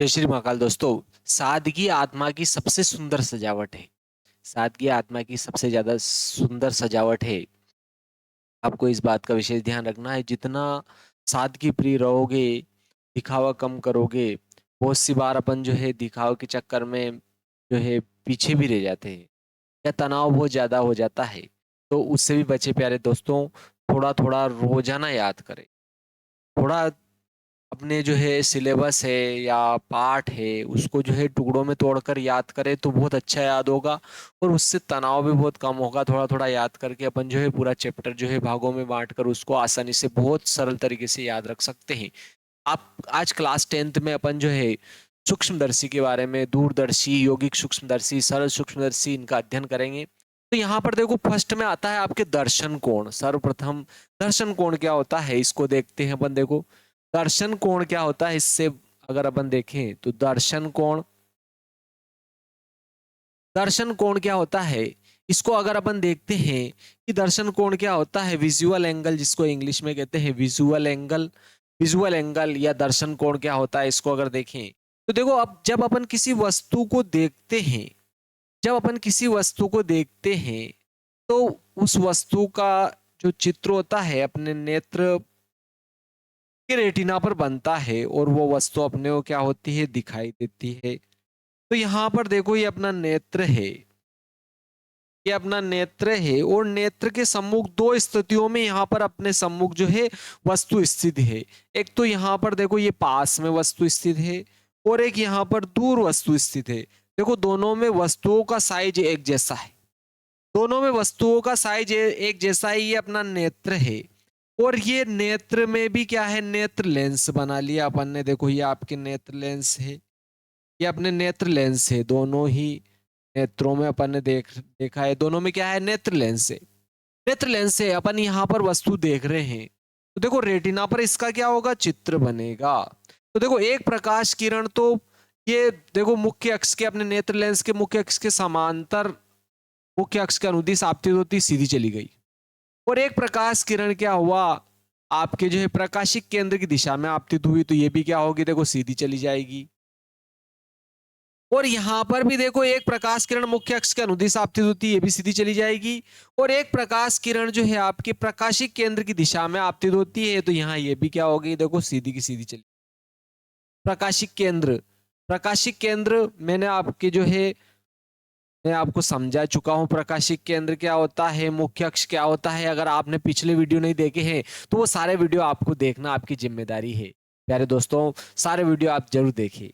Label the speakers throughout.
Speaker 1: जय श्री महाकाल दोस्तों। सादगी आत्मा की सबसे सुंदर सजावट है। सादगी आत्मा की सबसे ज्यादा सुंदर सजावट है। आपको इस बात का विशेष ध्यान रखना है। जितना सादगी प्रिय रहोगे, दिखावा कम करोगे, बहुत सी बार अपन जो है दिखावे के चक्कर में जो है पीछे भी रह जाते हैं या तनाव बहुत ज्यादा हो जाता है। तो उससे भी बचे प्यारे दोस्तों। थोड़ा थोड़ा रोजाना याद करें। थोड़ा अपने जो है सिलेबस है या पाठ है उसको जो है टुकड़ों में तोड़कर याद करें तो बहुत अच्छा याद होगा। और उससे तनाव भी बहुत कम होगा। थोड़ा थोड़ा याद करके अपन जो है पूरा चैप्टर जो है भागों में बांटकर उसको आसानी से बहुत सरल तरीके से याद रख सकते हैं। आप आज क्लास 10th में अपन जो है सूक्ष्मदर्शी के बारे में, दूरदर्शी, यौगिक सूक्ष्मदर्शी, सरल सूक्ष्मदर्शी, इनका अध्ययन करेंगे। तो यहाँ पर देखो फर्स्ट में आता है आपके दर्शन कोण। सर्वप्रथम दर्शन कोण क्या होता है इसको देखते हैं अपन। देखो दर्शन कोण क्या होता है, इससे अगर अपन देखें तो दर्शन कोण क्या होता है इसको अगर अपन देखते हैं कि दर्शन कोण क्या होता है, विजुअल एंगल जिसको इंग्लिश में कहते हैं विजुअल एंगल। विजुअल एंगल या दर्शन कोण क्या होता है इसको अगर देखें तो देखो, अब जब अपन किसी वस्तु को देखते हैं, जब अपन किसी वस्तु को देखते हैं तो उस वस्तु का जो चित्र होता है अपने नेत्र के रेटिना पर बनता है और वो वस्तु अपने को क्या होती है, दिखाई देती है। तो यहाँ पर देखो ये अपना नेत्र है, ये अपना नेत्र है और नेत्र के सम्मुख दो स्थितियों में यहाँ पर अपने सम्मुख जो है वस्तु स्थित है। एक तो यहाँ पर देखो ये पास में वस्तु स्थित है और एक यहाँ पर दूर वस्तु स्थित है। देखो दोनों में वस्तुओं का साइज एक जैसा है, दोनों में वस्तुओं का साइज एक जैसा ही। ये अपना नेत्र है और ये नेत्र में भी क्या है, नेत्र लेंस बना लिया अपन ने। देखो ये आपके नेत्र लेंस है, ये अपने नेत्र लेंस है। दोनों ही नेत्रों में अपन ने देखा है, दोनों में क्या है, नेत्र लेंस है। नेत्र लेंस से अपन यहाँ पर वस्तु देख रहे हैं तो देखो रेटिना पर इसका क्या होगा, चित्र बनेगा। तो देखो एक प्रकाश किरण तो ये देखो मुख्य अक्ष के, अपने नेत्र लेंस के मुख्य अक्ष के समांतर, मुख्य अक्ष के अनुदिश आपतित होती सीधी चली गई। और एक प्रकाश किरण क्या हुआ, आपके जो है प्रकाशिक केंद्र की दिशा में आपतित हुई तो ये भी क्या होगी, देखो सीधी चली जाएगी। और यहां पर भी देखो एक प्रकाश किरण मुख्य अक्ष के अनुदिश आपतित होती है, ये भी सीधी चली जाएगी। और एक प्रकाश किरण जो है आपके प्रकाशिक केंद्र की दिशा में आपतित होती है तो यहाँ ये भी क्या होगी, देखो सीधी की सीधी चली। प्रकाशिक केंद्र, प्रकाशिक केंद्र मैंने आपके जो है मैं आपको समझा चुका हूं। प्रकाशिक केंद्र क्या होता है, मुख्य अक्ष क्या होता है। अगर आपने पिछले वीडियो नहीं देखे हैं तो वो सारे वीडियो आपको देखना आपकी जिम्मेदारी है। प्यारे दोस्तों सारे वीडियो आप जरूर देखिए।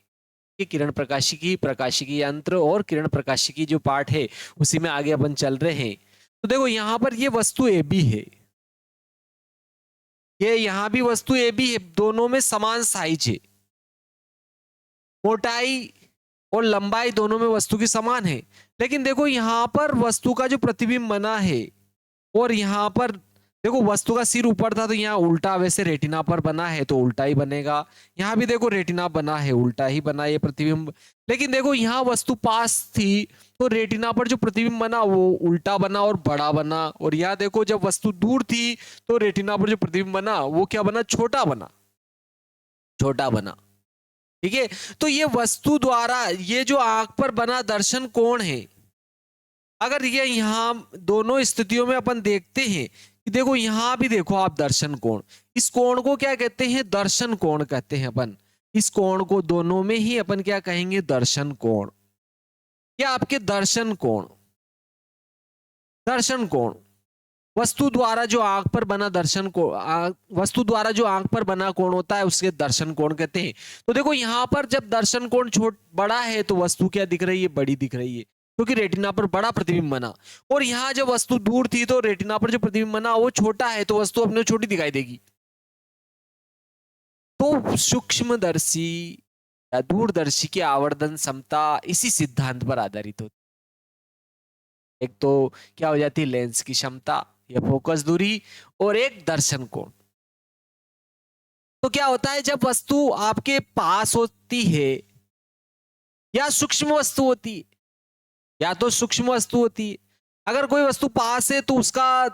Speaker 1: कि किरण प्रकाशिकी, प्रकाशिकी यंत्र और किरण प्रकाशिकी जो पार्ट है उसी में आगे अपन चल रहे हैं। तो देखो यहाँ पर ये वस्तु ए बी है, ये यहाँ भी वस्तु ए बी है, दोनों में समान साइज है, मोटाई और लंबाई दोनों में वस्तु की समान है। लेकिन देखो यहाँ पर वस्तु का जो प्रतिबिंब बना है और यहाँ पर देखो वस्तु का सिर ऊपर था तो यहाँ उल्टा, वैसे रेटिना पर बना है तो उल्टा ही बनेगा। यहाँ भी देखो रेटिना बना है, उल्टा ही बना ये प्रतिबिंब। लेकिन देखो यहाँ वस्तु पास थी तो रेटिना पर जो प्रतिबिंब बना वो उल्टा बना और बड़ा बना। और यहाँ देखो जब वस्तु दूर थी तो रेटिना पर जो प्रतिबिंब बना वो क्या बना, छोटा बना, छोटा बना। ठीक है। तो ये वस्तु द्वारा ये जो आंख पर बना दर्शन कोण है, अगर ये यहाँ दोनों स्थितियों में अपन देखते हैं कि देखो यहाँ भी देखो आप दर्शन कोण, इस कोण को क्या कहते हैं, दर्शन कोण कहते हैं अपन। इस कोण को दोनों में ही अपन क्या कहेंगे, दर्शन कोण। या आपके दर्शन कोण, दर्शन कोण वस्तु द्वारा जो आंख पर बना दर्शन को, वस्तु द्वारा जो आंख पर बना कोण होता है उसके दर्शन कोण कहते हैं। तो देखो यहाँ पर जब दर्शन कोण छोट बड़ा है तो वस्तु क्या दिख रही है, बड़ी दिख रही है, क्योंकि रेटिना पर बड़ा प्रतिबिंब बना। और यहाँ जब वस्तु दूर थी तो रेटिना पर जो प्रतिबिंब बना वो छोटा है तो वस्तु अपने छोटी दिखाई देगी। तो सूक्ष्मदर्शी या दूरदर्शी की आवर्धन क्षमता इसी सिद्धांत पर आधारित होती है। एक तो क्या हो जाती है, लेंस की क्षमता या फोकस दूरी, और एक दर्शन कोण। तो क्या होता है जब वस्तु आपके पास होती है या सूक्ष्म वस्तु होती है, या तो सूक्ष्म वस्तु होती है, अगर कोई वस्तु पास है तो उसका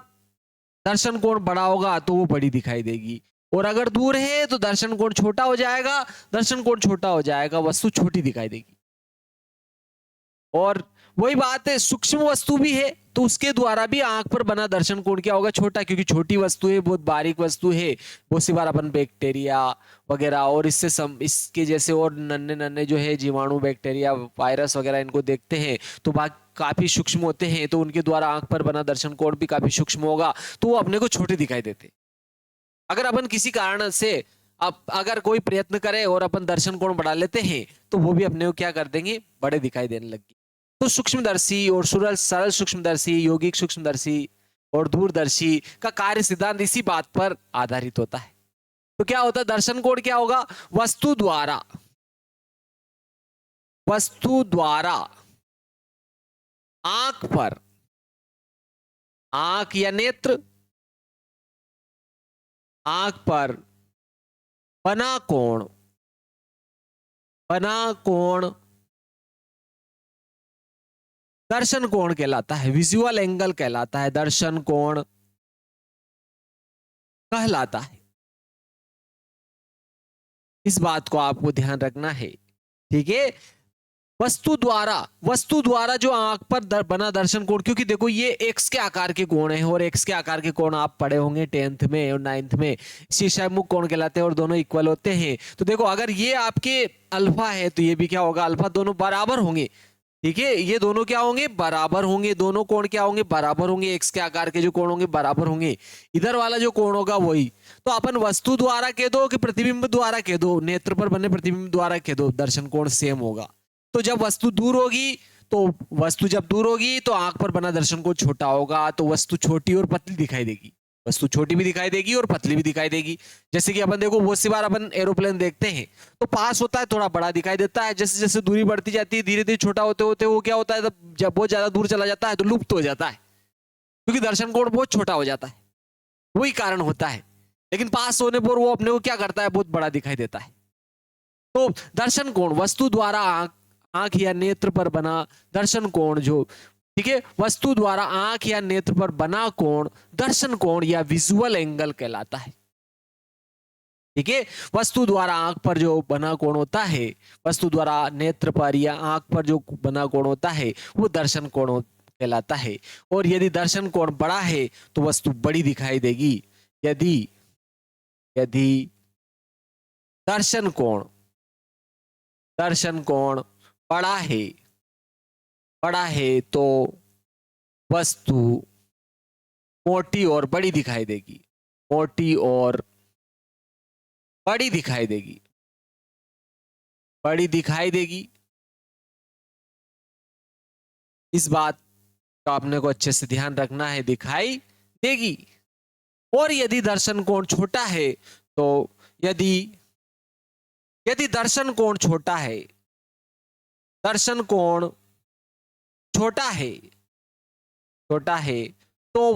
Speaker 1: दर्शन कोण बड़ा होगा तो वो बड़ी दिखाई देगी। और अगर दूर है तो दर्शन कोण छोटा हो जाएगा, दर्शन कोण छोटा हो जाएगा, वस्तु छोटी दिखाई देगी। और वही बात है, सूक्ष्म वस्तु भी है तो उसके द्वारा भी आंख पर बना दर्शन कोण क्या होगा, छोटा, क्योंकि छोटी वस्तु है, बहुत बारीक वस्तु है। बहुत सी बार अपन बैक्टीरिया वगैरह और इसके जैसे और नन्हे नन्हे जो है जीवाणु, बैक्टीरिया, वायरस वगैरह, इनको देखते हैं तो काफी सूक्ष्म होते हैं, तो उनके द्वारा आंख पर बना दर्शन कोण भी काफी सूक्ष्म होगा, तो वो अपने को छोटे दिखाई देते। अगर अपन किसी कारण से अगर कोई प्रयत्न करे और अपन दर्शन कोण बढ़ा लेते हैं तो वो भी अपने को क्या कर देंगे, बड़े दिखाई देने लगेंगे। तो सूक्ष्मदर्शी और सरल सूक्ष्मदर्शी, यौगिक सूक्ष्मदर्शी और दूरदर्शी का कार्य सिद्धांत इसी बात पर आधारित होता है। तो क्या होता है, दर्शन कोण क्या होगा, वस्तु द्वारा आंख पर, आंख या नेत्र, आंख पर बना कोण दर्शन कोण कहलाता है, विजुअल एंगल कहलाता है, दर्शन कोण कहलाता है। इस बात को आपको ध्यान रखना है, ठीक है। वस्तु द्वारा जो आंख पर बना दर्शन कोण, क्योंकि देखो ये एक्स के आकार के कोण है, और एक्स के आकार के कोण आप पढ़े होंगे 10th में और 9th में, शीर्षाभिमुख कोण कहलाते हैं और दोनों इक्वल होते हैं। तो देखो अगर ये आपके अल्फा है तो ये भी क्या होगा, अल्फा, दोनों बराबर होंगे, ठीक है। ये दोनों क्या होंगे, बराबर होंगे, दोनों कोण क्या होंगे, बराबर होंगे, एक्स के आकार के जो कोण होंगे बराबर होंगे। इधर वाला जो कोण होगा वही, तो अपन वस्तु द्वारा कह दो कि प्रतिबिंब द्वारा कह दो, नेत्र पर बने प्रतिबिंब द्वारा कह दो, दर्शन कोण सेम होगा। तो जब वस्तु दूर होगी तो आंख पर बना दर्शन कोण छोटा होगा, तो वस्तु छोटी और पतली दिखाई देगी, वस्तु छोटी भी दिखाई देगी और पतली भी दिखाई देगी। जैसे कि अपन देखो बहुत सी बार अपन एरोप्लेन देखते हैं तो पास होता है थोड़ा बड़ा दिखाई देता है, जैसे जैसे दूरी बढ़ती जाती है धीरे धीरे छोटा होते होते वो क्या होता है, जब बहुत ज्यादा दूर चला जाता है तो लुप्त हो जाता है, क्योंकि दर्शन कोण बहुत छोटा हो जाता है, वही कारण होता है। लेकिन पास होने पर वो अपने को क्या करता है, बहुत बड़ा दिखाई देता है। तो दर्शन कोण वस्तु द्वारा आंख या नेत्र पर बना दर्शन कोण, जो ठीक है, वस्तु द्वारा आंख या नेत्र पर बना कोण दर्शन कोण या विजुअल एंगल कहलाता है, ठीक है। वस्तु द्वारा आंख पर जो बना कोण होता है, वस्तु द्वारा नेत्र पर या आंख पर जो बना कोण होता है वो दर्शन कोण कहलाता है। और यदि दर्शन कोण बड़ा है तो वस्तु बड़ी दिखाई देगी। यदि यदि दर्शन कोण बड़ा है तो वस्तु मोटी और बड़ी दिखाई देगी, मोटी और बड़ी दिखाई देगी, बड़ी दिखाई देगी। इस बात का आपने को अच्छे से ध्यान रखना है, दिखाई देगी। और यदि दर्शन कोण छोटा है तो यदि दर्शन कोण छोटा है, दर्शन कोण छोटा है तो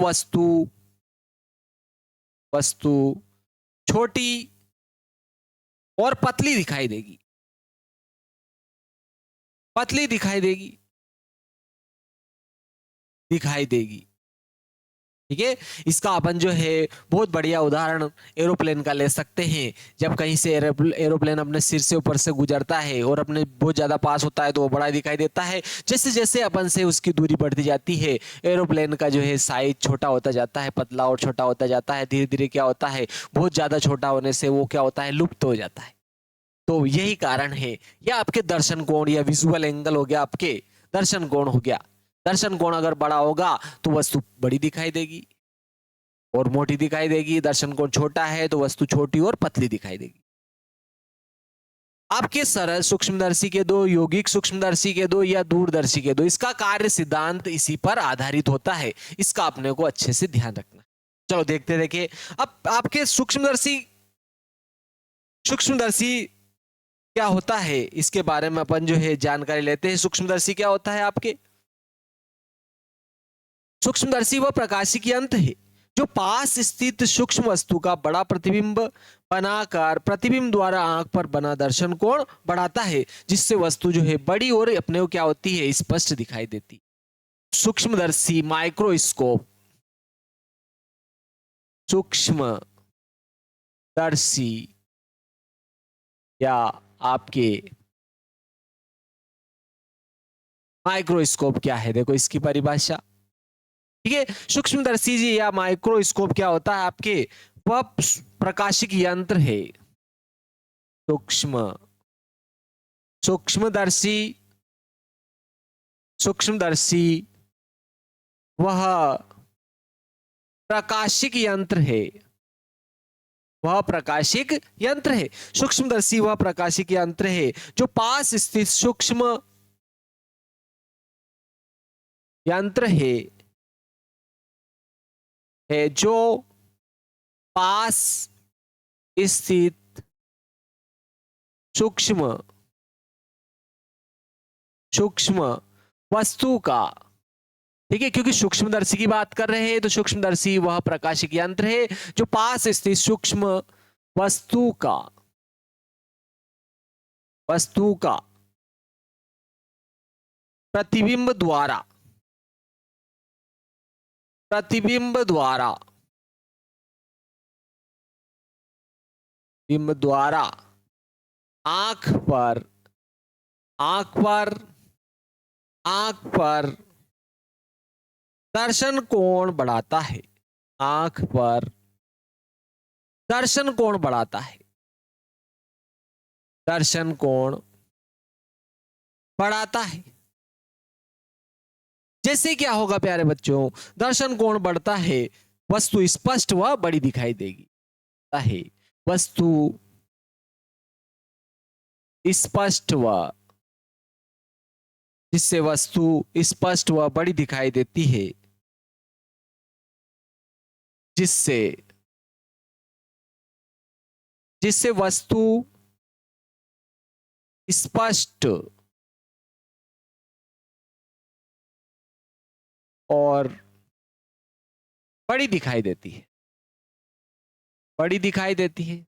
Speaker 1: वस्तु छोटी और पतली दिखाई देगी, पतली दिखाई देगी, ठीक है। इसका अपन जो है बहुत बढ़िया उदाहरण एरोप्लेन का ले सकते हैं। जब कहीं से एरोप्लेन अपने सिर से ऊपर से गुजरता है और अपने बहुत ज्यादा पास होता है तो वो बड़ा दिखाई देता है, जैसे जैसे अपन से उसकी दूरी बढ़ती जाती है एरोप्लेन का जो है साइज छोटा होता जाता है, पतला और छोटा होता जाता है, धीरे धीरे क्या होता है, बहुत ज्यादा छोटा होने से वो क्या होता है, लुप्त हो जाता है। तो यही कारण है, यह आपके दर्शन कोण या विजुअल एंगल हो गया, आपके दर्शन कोण हो गया। दर्शन कोण अगर बड़ा होगा तो वस्तु बड़ी दिखाई देगी और मोटी दिखाई देगी, दर्शन कोण छोटा है तो वस्तु छोटी और पतली दिखाई देगी। आपके सरल सूक्ष्मदर्शी के दो, यौगिक सूक्ष्मदर्शी के दो या दूरदर्शी के दो, इसका कार्य सिद्धांत इसी पर आधारित होता है। इसका अपने को अच्छे से ध्यान रखना। चलो देखते देखिए, अब आपके सूक्ष्मदर्शी क्या होता है इसके बारे में अपन जो है जानकारी लेते हैं। सूक्ष्मदर्शी क्या होता है आपके, सूक्ष्मदर्शी वह प्रकाशिकी यंत्र है जो पास स्थित सूक्ष्म वस्तु का बड़ा प्रतिबिंब बनाकर प्रतिबिंब द्वारा आंख पर बना दर्शन कोण बढ़ाता है, जिससे वस्तु जो है बड़ी और अपने को क्या होती है, स्पष्ट दिखाई देती। सूक्ष्मदर्शी माइक्रोस्कोप, सूक्ष्म दर्शी या आपके माइक्रोस्कोप क्या है? देखो इसकी परिभाषा, ठीक है। सूक्ष्मदर्शी जी या माइक्रोस्कोप क्या होता है आपके? वह प्रकाशिक यंत्र है। सूक्ष्म सूक्ष्मदर्शी सूक्ष्मदर्शी वह प्रकाशिक यंत्र है। वह प्रकाशिक यंत्र है। सूक्ष्मदर्शी वह प्रकाशिक यंत्र है जो पास स्थित सूक्ष्म यंत्र है जो पास स्थित सूक्ष्म सूक्ष्म वस्तु का, ठीक है, क्योंकि सूक्ष्मदर्शी की बात कर रहे हैं तो सूक्ष्मदर्शी वह प्रकाशिक यंत्र है जो पास स्थित सूक्ष्म वस्तु का प्रतिबिंब द्वारा आंख पर दर्शन कोण बढ़ाता है। आंख पर दर्शन कोण बढ़ाता है। दर्शन कोण बढ़ाता है। जैसे क्या होगा प्यारे बच्चों? दर्शन कोण बढ़ता है, वस्तु स्पष्ट व बड़ी दिखाई देगी। है वस्तु स्पष्ट व, जिससे वस्तु स्पष्ट व बड़ी दिखाई देती है, जिससे वस्तु स्पष्ट और बड़ी दिखाई देती है। बड़ी दिखाई देती है,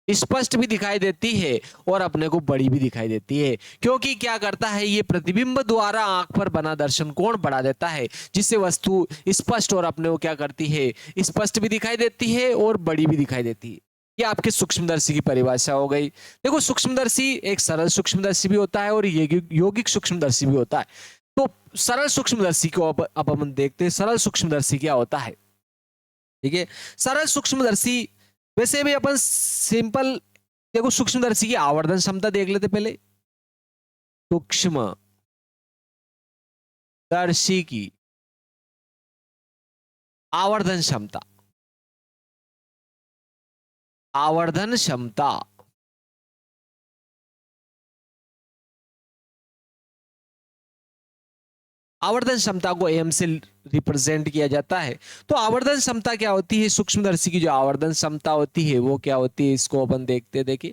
Speaker 1: स्पष्ट भी दिखाई देती है और अपने को बड़ी भी दिखाई देती है, क्योंकि क्या करता है ये प्रतिबिंब द्वारा आंख पर बना दर्शन कोण बढ़ा देता है, जिससे वस्तु स्पष्ट और अपने को क्या करती है, स्पष्ट भी दिखाई देती है और बड़ी भी दिखाई देती है। ये आपके सूक्ष्मदर्शी की परिभाषा हो गई। देखो सूक्ष्मदर्शी एक सरल सूक्ष्मदर्शी भी होता है और यौगिक सूक्ष्मदर्शी भी होता है। तो सरल सूक्ष्मदर्शी को अब हम देखते हैं, सरल सूक्ष्मदर्शी क्या होता है। ठीक है, सरल सूक्ष्मदर्शी वैसे भी अपन सिंपल, देखो सूक्ष्मदर्शी की आवर्धन क्षमता देख लेते पहले। सूक्ष्म दर्शी की आवर्धन क्षमता, आवर्धन क्षमता आवर्धन क्षमता को एम से रिप्रेजेंट किया जाता है। तो आवर्धन क्षमता क्या होती है? सूक्ष्मदर्शी की जो आवर्धन क्षमता होती है वो क्या होती है, इसको अपन देखते देखिए।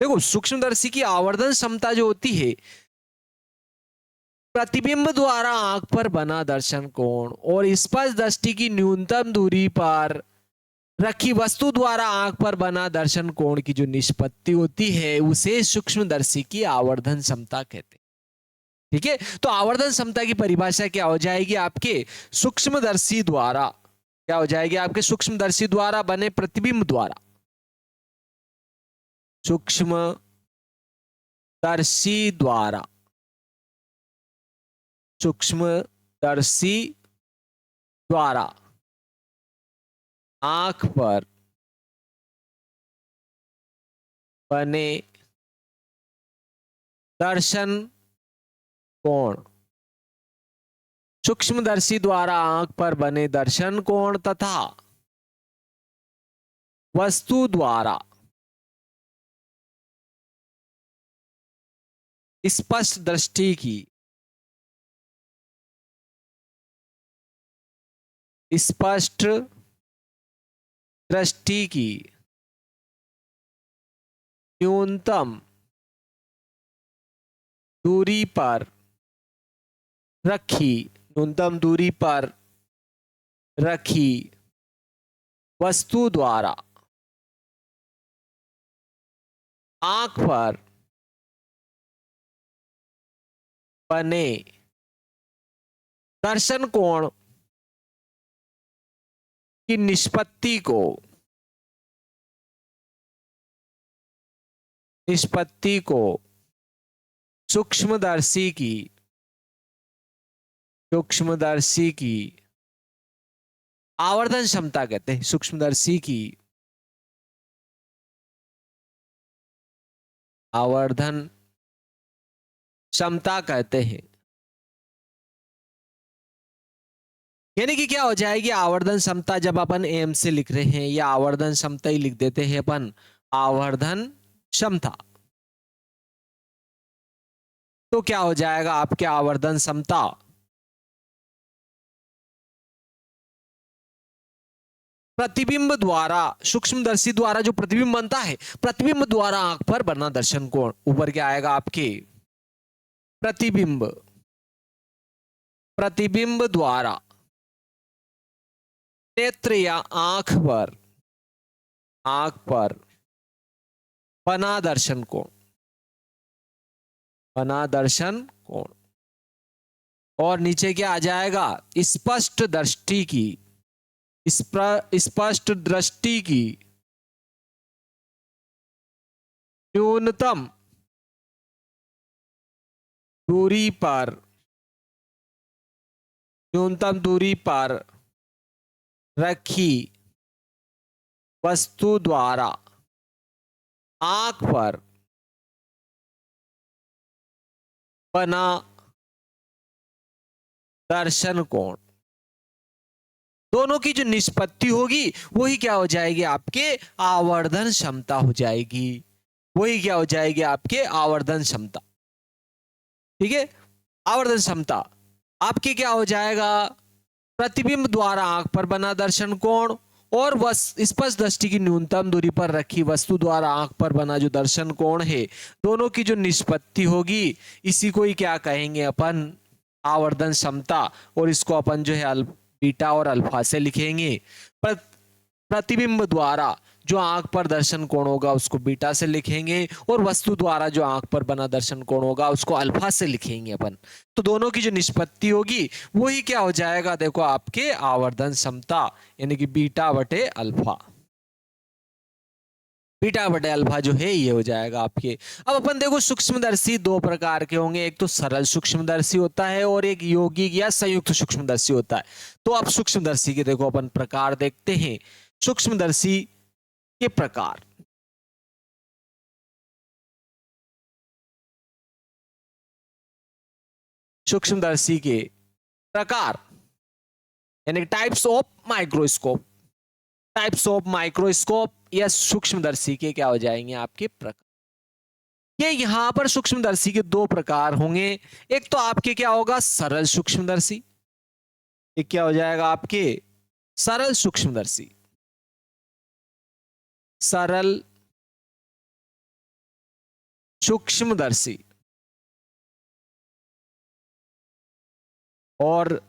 Speaker 1: देखो सूक्ष्मदर्शी की आवर्धन क्षमता जो होती है, प्रतिबिंब द्वारा आंख पर बना दर्शन कोण और स्पष्ट दृष्टि की न्यूनतम दूरी पर रखी वस्तु द्वारा आंख पर बना दर्शन कोण की जो निष्पत्ति होती है उसे सूक्ष्मदर्शी की आवर्धन क्षमता कहते हैं। ठीक है, तो आवर्धन क्षमता की परिभाषा क्या हो जाएगी आपके? सूक्ष्मदर्शी द्वारा क्या हो जाएगी आपके? सूक्ष्मदर्शी द्वारा बने प्रतिबिंब द्वारा, सूक्ष्मदर्शी द्वारा आंख पर बने दर्शन कोण, सूक्ष्मदर्शी द्वारा आंख पर बने दर्शन कोण तथा वस्तु द्वारा स्पष्ट दृष्टि की न्यूनतम दूरी पर रखी वस्तु द्वारा आंख पर बने दर्शन कोण की निष्पत्ति को सूक्ष्मदर्शी की आवर्धन क्षमता कहते हैं। सूक्ष्मदर्शी की आवर्धन क्षमता कहते हैं। यानी कि क्या हो जाएगी आवर्धन क्षमता, जब अपन एम से लिख रहे हैं या आवर्धन क्षमता ही लिख देते हैं अपन, आवर्धन क्षमता, तो क्या हो जाएगा आपके आवर्धन क्षमता प्रतिबिंब द्वारा, सूक्ष्मदर्शी द्वारा जो प्रतिबिंब बनता है, प्रतिबिंब द्वारा आंख पर बना दर्शन कोण, ऊपर क्या आएगा आपके प्रतिबिंब द्वारा नेत्र या आंख पर बना दर्शन कोण। और नीचे क्या आ जाएगा, स्पष्ट दृष्टि की न्यूनतम दूरी पर रखी वस्तु द्वारा आंख पर बना दर्शन कोण। दोनों की जो निष्पत्ति होगी वही क्या हो जाएगी आपके आवर्धन क्षमता हो जाएगी, वही क्या हो जाएगी आपके आवर्धन क्षमता। ठीक है, आवर्धन क्षमता आपके क्या हो जाएगा, प्रतिबिंब द्वारा आंख पर बना दर्शन कोण और स्पष्ट दृष्टि की न्यूनतम दूरी पर रखी वस्तु द्वारा आंख पर बना जो दर्शन कोण है, दोनों की जो निष्पत्ति होगी इसी को ही क्या कहेंगे अपन, आवर्धन क्षमता। और इसको अपन जो है बीटा और अल्फा से लिखेंगे। प्रतिबिंब द्वारा जो आंख पर दर्शन कोण होगा उसको बीटा से लिखेंगे और वस्तु द्वारा जो आंख पर बना दर्शन कोण होगा उसको अल्फा से लिखेंगे अपन। तो दोनों की जो निष्पत्ति होगी वही क्या हो जाएगा, देखो आपके आवर्धन क्षमता, यानी कि बीटा बटे अल्फा जो है ये हो जाएगा आपके। अब अपन देखो सूक्ष्मदर्शी दो प्रकार के होंगे, एक तो सरल सूक्ष्मदर्शी होता है और एक यौगिक या संयुक्त सूक्ष्मदर्शी होता है। तो अब सूक्ष्मदर्शी के देखो अपन प्रकार देखते हैं। सूक्ष्मदर्शी के प्रकार, सूक्ष्मदर्शी के प्रकार यानी टाइप्स ऑफ माइक्रोस्कोप या सूक्ष्मदर्शी के क्या हो जाएंगे आपके प्रकार। ये यहां पर सूक्ष्मदर्शी के दो प्रकार होंगे, एक तो आपके क्या होगा सरल सूक्ष्मदर्शी, एक क्या हो जाएगा आपके सरल सूक्ष्मदर्शी। और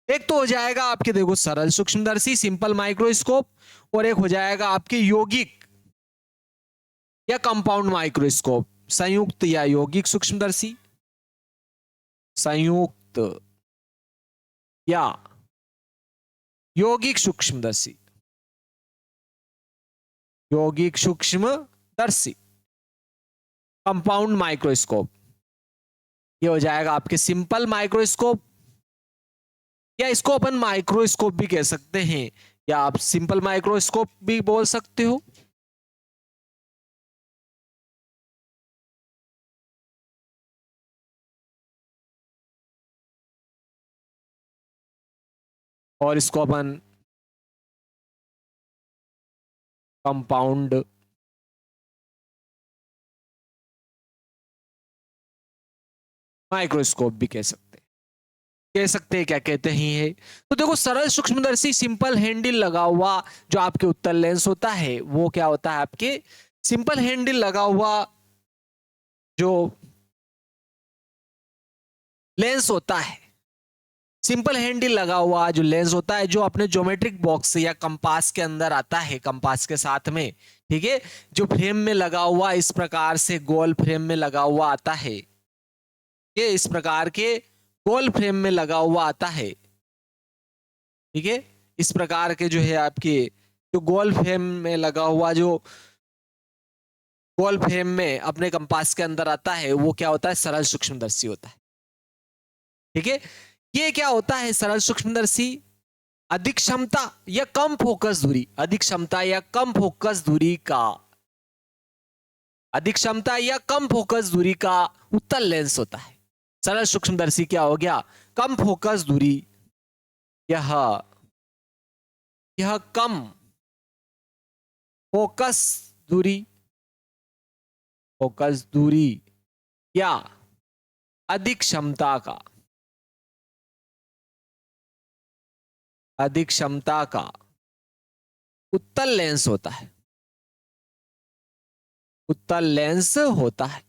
Speaker 1: एक तो हो जाएगा आपके देखो सरल सूक्ष्मदर्शी सिंपल माइक्रोस्कोप, और एक हो जाएगा आपके यौगिक या कंपाउंड माइक्रोस्कोप, संयुक्त या यौगिक सूक्ष्मदर्शी, संयुक्त या यौगिक सूक्ष्मदर्शी, कंपाउंड माइक्रोस्कोप। ये हो जाएगा आपके सिंपल माइक्रोस्कोप, या इसको अपन माइक्रोस्कोप भी कह सकते हैं, या आप सिंपल माइक्रोस्कोप भी बोल सकते हो। और इसको अपन कंपाउंड माइक्रोस्कोप भी कह सकते हैं, क्या कहते हैं। तो देखो सरल सूक्ष्मदर्शी सिंपल हैंडल लगा हुआ जो आपके उत्तल लेंस होता है, वो क्या होता है आपके सिंपल हैंडल लगा हुआ जो लेंस होता है, सिंपल हैंडल लगा हुआ जो लेंस होता है, जो अपने ज्योमेट्रिक बॉक्स या कंपास के अंदर आता है, कंपास के साथ में, ठीक है, जो फ्रेम में लगा हुआ इस प्रकार से गोल फ्रेम में लगा हुआ आता है, ये इस प्रकार के गोल फ्रेम में लगा हुआ आता है, ठीक है। इस प्रकार के जो है आपके जो गोल फ्रेम में लगा हुआ जो गोल फ्रेम में अपने कंपास के अंदर आता है वो क्या होता है, सरल सूक्ष्मदर्शी होता है। ठीक है, ये क्या होता है सरल सूक्ष्मदर्शी, अधिक क्षमता या कम फोकस दूरी, अधिक क्षमता या कम फोकस दूरी का, अधिक क्षमता या कम फोकस दूरी का उत्तल लेंस होता है। सरल सूक्ष्मदर्शी क्या हो गया, कम फोकस दूरी, यह यह कम फोकस दूरी, फोकस दूरी या अधिक क्षमता का, अधिक क्षमता का उत्तल लेंस होता है, उत्तल लेंस होता है।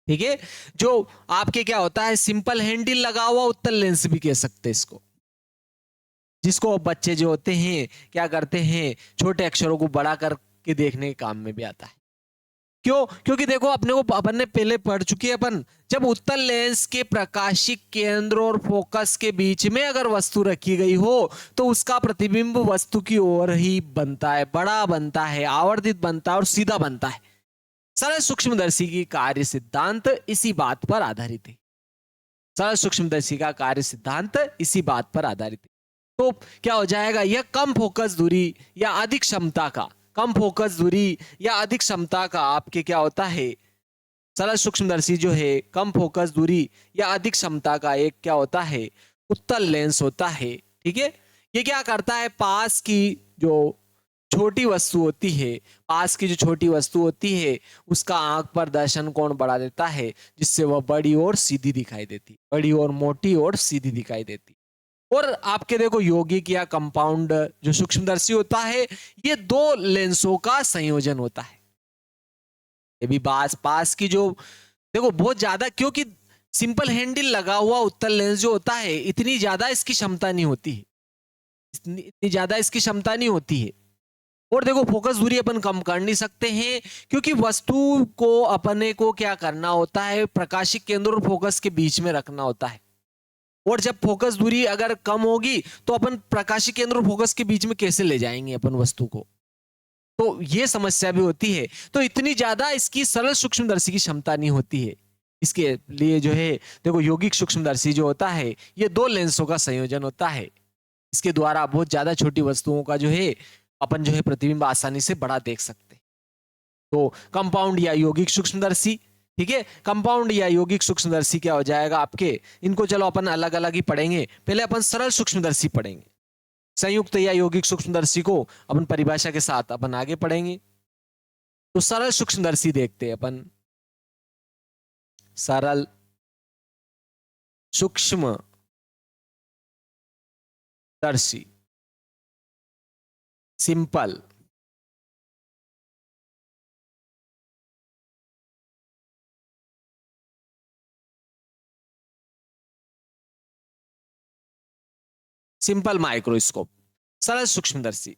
Speaker 1: ठीक है, जो आपके क्या होता है, सिंपल हैंडल लगा हुआ उत्तल लेंस भी कह सकते हैं इसको, जिसको बच्चे जो होते हैं क्या करते हैं, छोटे अक्षरों को बड़ा करके देखने के काम में भी आता है। क्यों, क्योंकि देखो अपने को, अपन ने पहले पढ़ चुके हैं अपन, जब उत्तल लेंस के प्रकाशिक केंद्र और फोकस के बीच में अगर वस्तु रखी गई हो तो उसका प्रतिबिंब वस्तु की ओर ही बनता है, बड़ा बनता है, आवर्धित बनता है और सीधा बनता है। सरल सूक्ष्मदर्शी की कार्य सिद्धांत इसी बात पर आधारित है, सरल सूक्ष्मदर्शी का कार्य सिद्धांत इसी बात पर आधारित है। तो क्या हो जाएगा, यह कम फोकस दूरी या अधिक क्षमता का, कम फोकस दूरी या अधिक क्षमता का आपके क्या होता है, सरल सूक्ष्मदर्शी जो है कम फोकस दूरी या अधिक क्षमता का एक क्या होता है, उत्तल लेंस होता है। ठीक है, ये क्या करता है, पास की जो छोटी वस्तु होती है, पास की जो छोटी वस्तु होती है उसका आंख पर दर्शन कोण बढ़ा देता है, जिससे वह बड़ी और सीधी दिखाई देती, बड़ी और मोटी और सीधी दिखाई देती। और आपके देखो यौगिक या कंपाउंड जो सूक्ष्मदर्शी होता है, ये दो लेंसों का संयोजन होता है। ये भी पास की जो देखो बहुत ज्यादा, क्योंकि सिंपल हैंडल लगा हुआ उत्तल लेंस जो होता है इतनी ज्यादा इसकी क्षमता नहीं होती है, इतनी ज्यादा इसकी क्षमता नहीं होती है। और देखो फोकस दूरी अपन कम कर नहीं सकते हैं, क्योंकि वस्तु को अपने को क्या करना होता है, प्रकाशिक केंद्र और फोकस के बीच में रखना होता है। और जब फोकस दूरी अगर कम होगी तो अपन प्रकाशिक केंद्र और फोकस के बीच में कैसे ले जाएंगे अपन वस्तु को, तो ये समस्या भी होती है। तो इतनी ज्यादा इसकी सरल सूक्ष्मदर्शी की क्षमता नहीं होती है। इसके लिए जो है देखो यौगिक सूक्ष्मदर्शी जो होता है ये दो लेंसों का संयोजन होता है, इसके द्वारा बहुत ज्यादा छोटी वस्तुओं का जो है अपन जो है प्रतिबिंब आसानी से बड़ा देख सकते हैं। तो कंपाउंड या यौगिक सूक्ष्मदर्शी, ठीक है, कंपाउंड या यौगिक सूक्ष्मदर्शी क्या हो जाएगा आपके, इनको चलो अपन अलग अलग ही पढ़ेंगे। पहले अपन सरल सूक्ष्मदर्शी पढ़ेंगे, संयुक्त या यौगिक सूक्ष्मदर्शी को अपन परिभाषा के साथ अपन आगे पढ़ेंगे। तो सरल सूक्ष्मदर्शी देखते हैं अपन, सरल सूक्ष्मदर्शी, सिंपल सिंपल माइक्रोस्कोप, सरल सूक्ष्मदर्शी,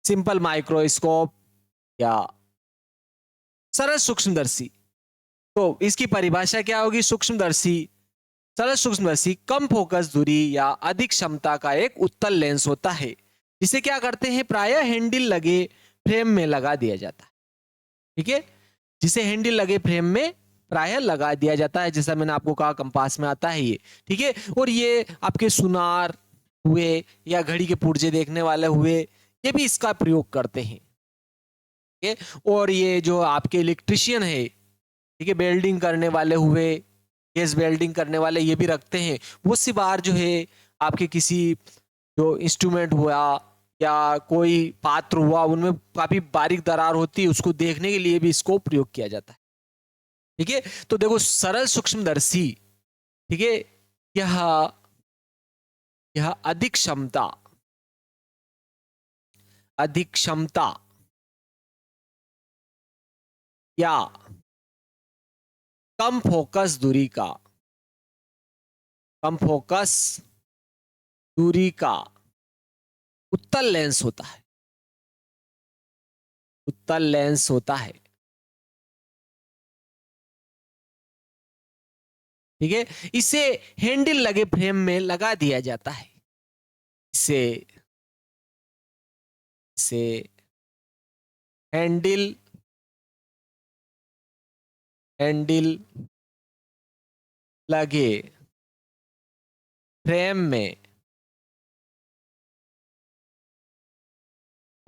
Speaker 1: सिंपल माइक्रोस्कोप या सरल सूक्ष्मदर्शी। तो इसकी परिभाषा क्या होगी, सूक्ष्मदर्शी, सरल सूक्ष्मदर्शी कम फोकस दूरी या अधिक क्षमता का एक उत्तल लेंस होता है, जिसे क्या करते हैं प्रायः हैंडल लगे फ्रेम में लगा दिया जाता है। ठीक है, जिसे हैंडल लगे फ्रेम में प्रायः लगा दिया जाता है, जैसा मैंने आपको कहा कंपास में आता है ये। ठीक है, और ये आपके सुनार हुए या घड़ी के पुर्जे देखने वाले हुए, ये भी इसका प्रयोग करते हैं। ठीक है, और ये जो आपके इलेक्ट्रिशियन है, ठीक है, वेल्डिंग करने वाले हुए, गैस वेल्डिंग करने वाले, ये भी रखते हैं। बहुत सी बार जो है आपके किसी जो इंस्ट्रूमेंट हुआ या कोई पात्र हुआ उनमें काफी बारीक दरार होती है, उसको देखने के लिए भी इसको प्रयोग किया जाता है। ठीक है, तो देखो सरल सूक्ष्मदर्शी, ठीक है, यह यह अधिक क्षमता, अधिक क्षमता या कम फोकस दूरी का, कम फोकस दूरी का उत्तल लेंस होता है, उत्तल लेंस होता है। ठीक है, इसे हैंडल लगे फ्रेम में लगा दिया जाता है। इसे इसे हैंडल हैंडल लगे फ्रेम में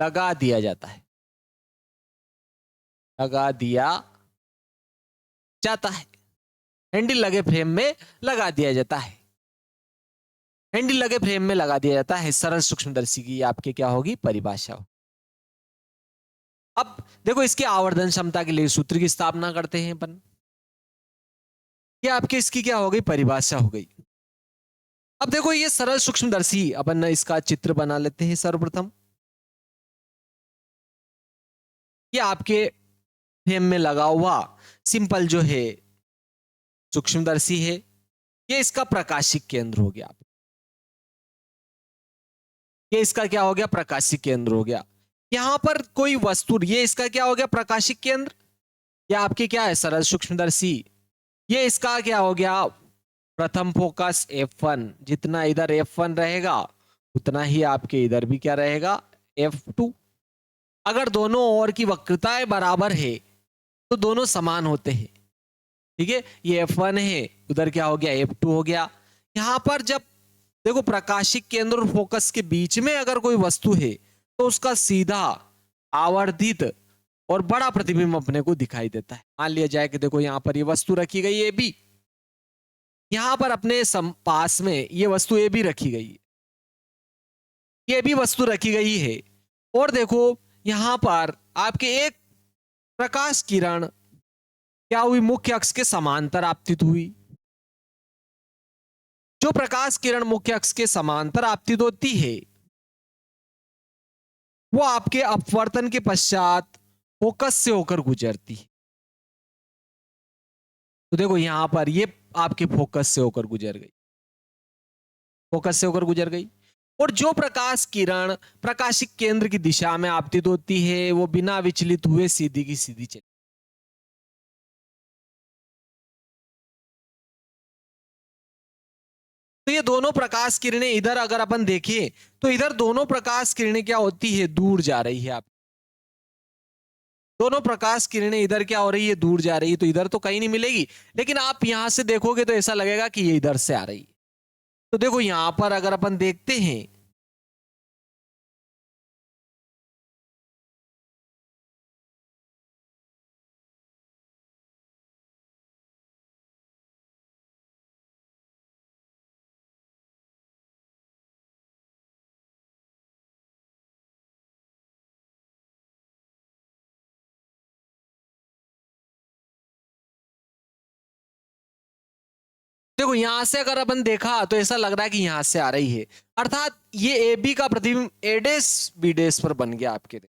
Speaker 1: लगा दिया जाता है, लगा दिया जाता है। हैंडल लगे फ्रेम में लगा दिया जाता है, हैंडल लगे फ्रेम में लगा दिया जाता है। सरल सूक्ष्मदर्शी की आपके क्या होगी परिभाषा। अब देखो इसके आवर्धन क्षमता के लिए सूत्र की स्थापना करते हैं अपन। ये आपके इसकी क्या हो गई परिभाषा हो गई। अब देखो ये सरल सूक्ष्मदर्शी अपन इसका चित्र बना लेते हैं सर्वप्रथम। ये आपके फ्रेम में लगा हुआ सिंपल जो है सूक्ष्मदर्शी है। ये इसका प्रकाशिक केंद्र हो गया। ये इसका क्या हो गया प्रकाशिक केंद्र हो गया। यहां पर कोई वस्तु, ये इसका क्या हो गया प्रकाशिक केंद्र। ये आपके क्या है सरल सूक्ष्मदर्शी। ये इसका क्या हो गया प्रथम फोकस F1। जितना इधर F1 रहेगा उतना ही आपके इधर भी क्या रहेगा F2। अगर दोनों ओर की वक्रताएं बराबर है तो दोनों समान होते हैं। ठीक है, ये F1 है, उधर क्या हो गया F2 हो गया। यहां पर जब देखो प्रकाशिक केंद्र और फोकस के बीच में अगर कोई वस्तु है तो उसका सीधा आवर्धित और बड़ा प्रतिबिंब अपने को दिखाई देता है। मान लिया जाए कि देखो यहां पर ये वस्तु रखी गई है AB, यहां पर अपने पास में ये वस्तु AB रखी गई है, ये भी वस्तु रखी गई है। और देखो यहां पर आपके एक प्रकाश किरण क्या हुई मुख्य अक्ष के समांतर आपतित हुई। जो प्रकाश किरण मुख्य अक्ष के समांतर आपतित होती है वो आपके अपवर्तन के पश्चात फोकस से होकर गुजरती है। तो देखो यहां पर ये आपके फोकस से होकर गुजर गई, फोकस से होकर गुजर गई। और जो प्रकाश किरण प्रकाशिक केंद्र की दिशा में आपतित होती है वो बिना विचलित हुए सीधी की सीधी चली। तो ये दोनों प्रकाश किरणें इधर अगर अपन देखें तो इधर दोनों प्रकाश किरणें क्या होती है दूर जा रही है। आप दोनों प्रकाश किरणें इधर क्या हो रही है दूर जा रही है, तो इधर तो कहीं नहीं मिलेगी। लेकिन आप यहां से देखोगे तो ऐसा लगेगा कि ये इधर से आ रही है। तो देखो यहां पर अगर अपन देखते हैं देखो यहां से अगर अपन देखा तो ऐसा लग रहा है कि यहां से आ रही है, अर्थात ये ए बी का प्रतिबिंब ए डैश बी डैश पर बन गया। आपके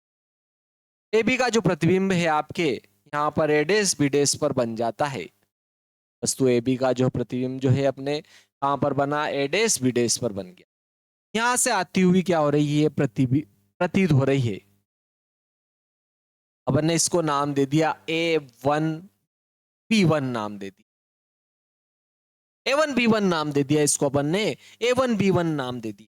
Speaker 1: ए बी का जो प्रतिबिंब है आपके यहाँ पर ए डैश बी डैश पर बन जाता है। वस्तु ए बी का जो प्रतिबिंब जो है अपने कहां पर बना ए डैश बी डैश पर बन गया। यहां से आती हुई क्या हो रही है प्रतीत हो रही है। अपन ने इसको नाम दे दिया A1 B1 नाम दे दिया, A1 B1 नाम दे दिया इसको अपन ने A1 B1 नाम दे दिया।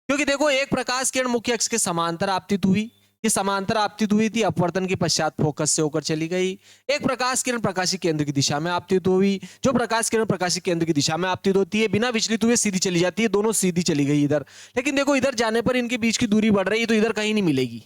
Speaker 1: क्योंकि देखो एक प्रकाश किरण मुख्य अक्ष के समांतर आपतित हुई, ये समांतर आपतित हुई थी, अपवर्तन के पश्चात फोकस से होकर चली गई। एक प्रकाश किरण प्रकाशिक केंद्र की दिशा में आपतित हुई, जो प्रकाश किरण प्रकाशिक केंद्र की दिशा में आपतित होती है बिना विचलित हुए सीधी चली जाती है, दोनों सीधी चली गई इधर। लेकिन देखो इधर जाने पर इनके बीच की दूरी बढ़ रही है तो इधर कहीं नहीं मिलेगी।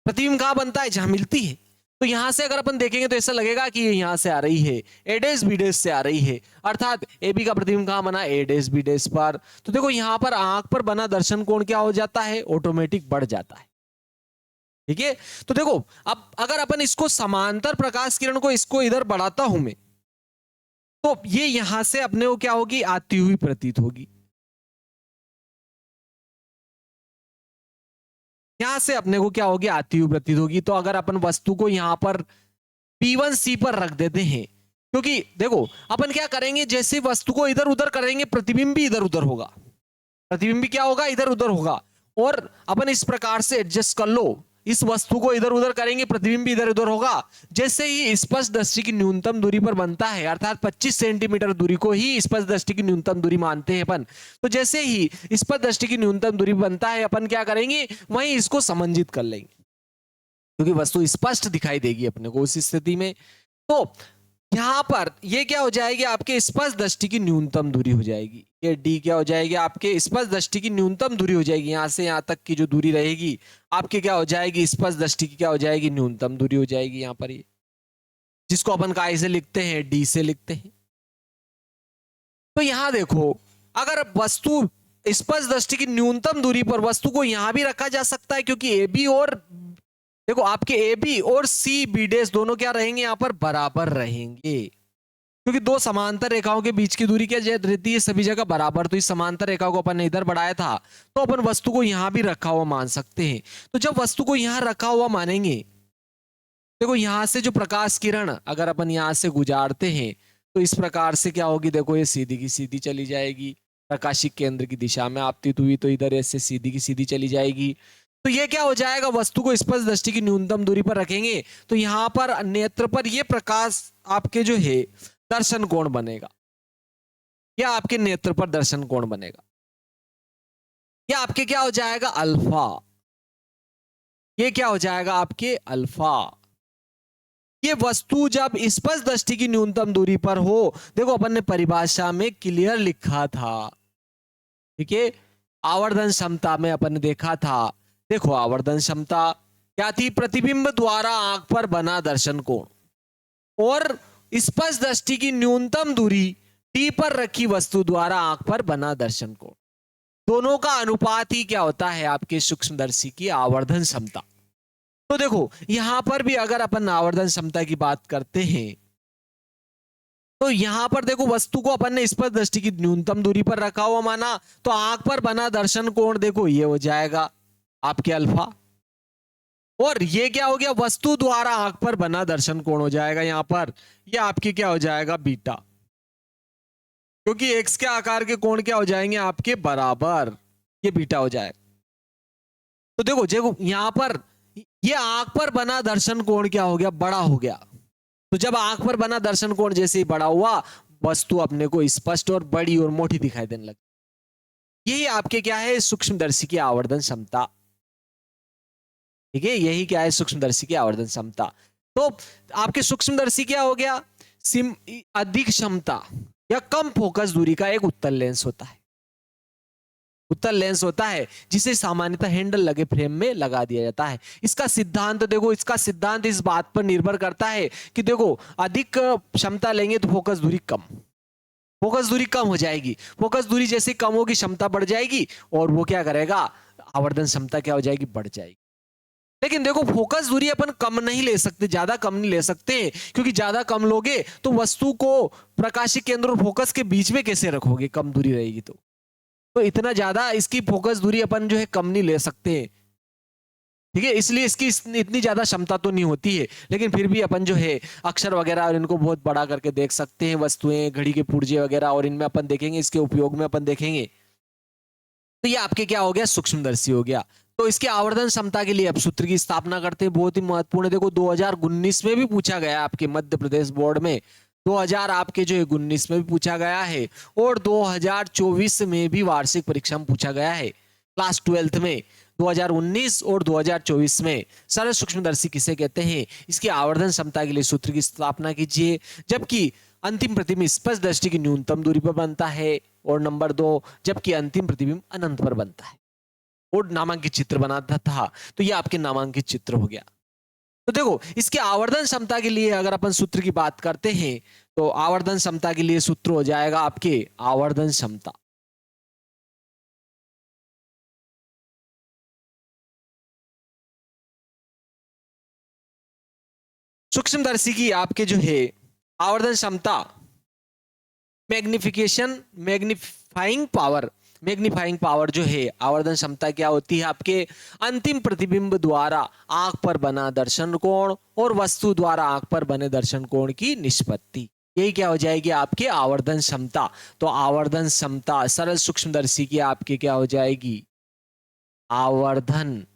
Speaker 1: प्रतिबिंब कहां बनता है जहां मिलती है। तो यहां से अगर अपन देखेंगे तो ऐसा लगेगा कि ये यहां से आ रही है, ए डैश बी डैश से आ रही है, अर्थात ए बी का प्रतिबिंब कहां बना ए डैश बी डैश पर। तो देखो यहां पर आंख पर बना दर्शन कोण क्या हो जाता है ऑटोमेटिक बढ़ जाता है। ठीक है, तो देखो अब अगर अपन इसको समांतर प्रकाश किरण को इसको इधर बढ़ाता हूं मैं तो ये यहां से अपने को क्या होगी आती हुई प्रतीत होगी, यहां से अपने को क्या होगी आती हुई प्रतीत होगी। तो अगर अपन वस्तु को यहां पर P1C पर रख देते हैं, क्योंकि देखो अपन क्या करेंगे जैसे वस्तु को इधर उधर करेंगे प्रतिबिंब भी इधर उधर होगा, प्रतिबिंब भी क्या होगा इधर उधर होगा। और अपन इस प्रकार से एडजस्ट कर लो इस वस्तु को इधर उधर करेंगे, प्रतिबिंब भी इधर उधर होगा। जैसे ही स्पष्ट दृष्टि की न्यूनतम दूरी पर बनता है, अर्थात 25 सेंटीमीटर दूरी को ही स्पष्ट दृष्टि की न्यूनतम दूरी मानते हैं अपन, तो जैसे ही स्पष्ट दृष्टि की न्यूनतम दूरी बनता है, अपन क्या करेंगे, वहीं इसको समंजित कर लेंगे, क्योंकि वस्तु स्पष्ट दिखाई देगी अपने को उस स्थिति में। तो यहां पर ये क्या हो जाएगी, आपके स्पष्ट दृष्टि की न्यूनतम दूरी हो जाएगी। ये डी क्या हो जाएगी, आपके स्पष्ट दृष्टि की न्यूनतम दूरी हो जाएगी। यहां से यहां तक की जो दूरी रहेगी आपके क्या हो जाएगी, स्पष्ट दृष्टि की क्या हो जाएगी, न्यूनतम दूरी हो जाएगी यहां पर, ये जिसको अपन काय से लिखते हैं, डी से लिखते हैं। तो यहां देखो, अगर वस्तु स्पष्ट दृष्टि की न्यूनतम दूरी पर वस्तु को यहां भी रखा जा सकता है, क्योंकि ए बी और देखो आपके ए बी और सी बी डेस दोनों क्या रहेंगे, यहां पर बराबर रहेंगे, क्योंकि दो समांतर रेखाओं के बीच की दूरी क्या रहती है, सभी जगह बराबर। तो इस समांतर रेखा को अपन ने इधर बढ़ाया था, तो अपन वस्तु को यहां भी रखा हुआ मान सकते हैं। तो जब वस्तु को यहां रखा हुआ मानेंगे, देखो यहां से जो प्रकाश किरण अगर अपन यहां से गुजारते हैं, तो इस प्रकार से क्या होगी, देखो ये सीधी की सीधी चली जाएगी, प्रकाशिक केंद्र की दिशा में आपतित हुई, तो इधर ऐसे सीधी की सीधी चली जाएगी। तो ये क्या हो जाएगा, वस्तु को स्पष्ट दृष्टि की न्यूनतम दूरी पर रखेंगे, तो यहां पर नेत्र पर ये प्रकाश आपके जो है दर्शन कोण बनेगा, या आपके नेत्र पर दर्शन कोण बनेगा, या आपके क्या हो जाएगा, अल्फा। ये क्या हो जाएगा, आपके अल्फा। ये वस्तु जब स्पष्ट दृष्टि की न्यूनतम दूरी पर हो, देखो अपन ने परिभाषा में क्लियर लिखा था, ठीक है, आवर्धन क्षमता में अपन ने देखा था। देखो आवर्धन क्षमता क्या थी, प्रतिबिंब द्वारा आंख पर बना दर्शन कोण और स्पष्ट दृष्टि की न्यूनतम दूरी टी पर रखी वस्तु द्वारा आंख पर बना दर्शन कोण, दोनों का अनुपात ही क्या होता है, आपके सूक्ष्मदर्शी की आवर्धन क्षमता। तो देखो यहां पर भी अगर अपन आवर्धन क्षमता की बात करते हैं, तो यहां पर देखो वस्तु को अपन ने स्पष्ट दृष्टि की न्यूनतम दूरी पर रखा हुआ माना, तो आंख पर बना दर्शन कोण देखो ये हो जाएगा आपके अल्फा, और ये क्या हो गया, वस्तु द्वारा आंख पर बना दर्शन कोण हो जाएगा यहां पर, ये आपकी क्या हो जाएगा, बीटा, क्योंकि एक्स के आकार के कोण क्या हो जाएंगे, आपके बराबर, ये बीटा हो जाएगा। तो देखो देखो यहां पर ये आंख पर बना दर्शन कोण क्या हो गया, बड़ा हो गया। तो जब आंख पर बना दर्शन कोण जैसे ही बड़ा हुआ, वस्तु अपने को स्पष्ट और बड़ी और मोटी दिखाई देने लगी। यही आपके क्या है, सूक्ष्मदर्शी की आवर्धन क्षमता, ठीक है, यही क्या है, सूक्ष्मदर्शी की आवर्धन क्षमता। तो आपके सूक्ष्मदर्शी क्या हो गया, अधिक क्षमता या कम फोकस दूरी का एक उत्तल लेंस होता है, उत्तल लेंस होता है, जिसे सामान्यतः हैंडल लगे फ्रेम में लगा दिया जाता है। इसका सिद्धांत देखो, इसका सिद्धांत इस बात पर निर्भर करता है कि देखो अधिक क्षमता लेंगे तो फोकस दूरी कम, फोकस दूरी कम हो जाएगी, फोकस दूरी जैसे कम होगी क्षमता बढ़ जाएगी, और वो क्या करेगा, आवर्धन क्षमता क्या हो जाएगी, बढ़ जाएगी। लेकिन देखो फोकस दूरी अपन कम नहीं ले सकते, ज्यादा कम नहीं ले सकते, क्योंकि ज्यादा कम लोगे तो वस्तु को प्रकाशिक केंद्र और फोकस के बीच में कैसे रखोगे, कम दूरी रहेगी तो इतना ज्यादा इसकी फोकस दूरी अपन जो है कम नहीं ले सकते, ठीक है, इसलिए इसकी इतनी ज्यादा क्षमता तो नहीं होती है। लेकिन फिर भी अपन जो है अक्षर वगैरह और इनको बहुत बड़ा करके देख सकते हैं, वस्तुएं, घड़ी के पुर्जे वगैरह, और इनमें अपन देखेंगे, इसके उपयोग में अपन देखेंगे। तो ये आपके क्या हो गया, सूक्ष्मदर्शी हो गया। तो इसके आवर्धन क्षमता के लिए अब सूत्र की स्थापना करते हैं, बहुत ही महत्वपूर्ण है। देखो 2019 में भी पूछा गया आपके मध्य प्रदेश बोर्ड में, 2000 आपके जो है 19 में भी पूछा गया है, और 2024 में भी वार्षिक परीक्षा में पूछा गया है, क्लास 12th में 2019 और 2024 में। सरल सूक्ष्मदर्शी किसे कहते हैं, इसकी आवर्धन क्षमता के लिए सूत्र की स्थापना कीजिए। जबकि अंतिम प्रतिबिंब स्पष्ट दृष्टि की न्यूनतम दूरी पर बनता है, और नंबर 2 जबकि अंतिम प्रतिबिंब अनंत पर बनता है, और नामांकित चित्र बनाता था। तो ये आपके नामांकित चित्र हो गया। तो देखो इसके आवर्धन क्षमता के लिए अगर अपन सूत्र की बात करते हैं, तो आवर्धन क्षमता के लिए सूत्र हो जाएगा आपके आवर्धन क्षमता, सूक्ष्मदर्शी की आपके जो है आवर्धन क्षमता, मैग्नीफाइंग पावर जो है, आवर्धन क्षमता क्या होती है आपके, अंतिम प्रतिबिंब द्वारा आंख पर बना दर्शन कोण और वस्तु द्वारा आंख पर बने दर्शन कोण की निष्पत्ति, यही क्या हो जाएगी आपके आवर्धन क्षमता। तो आवर्धन क्षमता सरल सूक्ष्मदर्शी की आपके क्या हो जाएगी, आवर्धन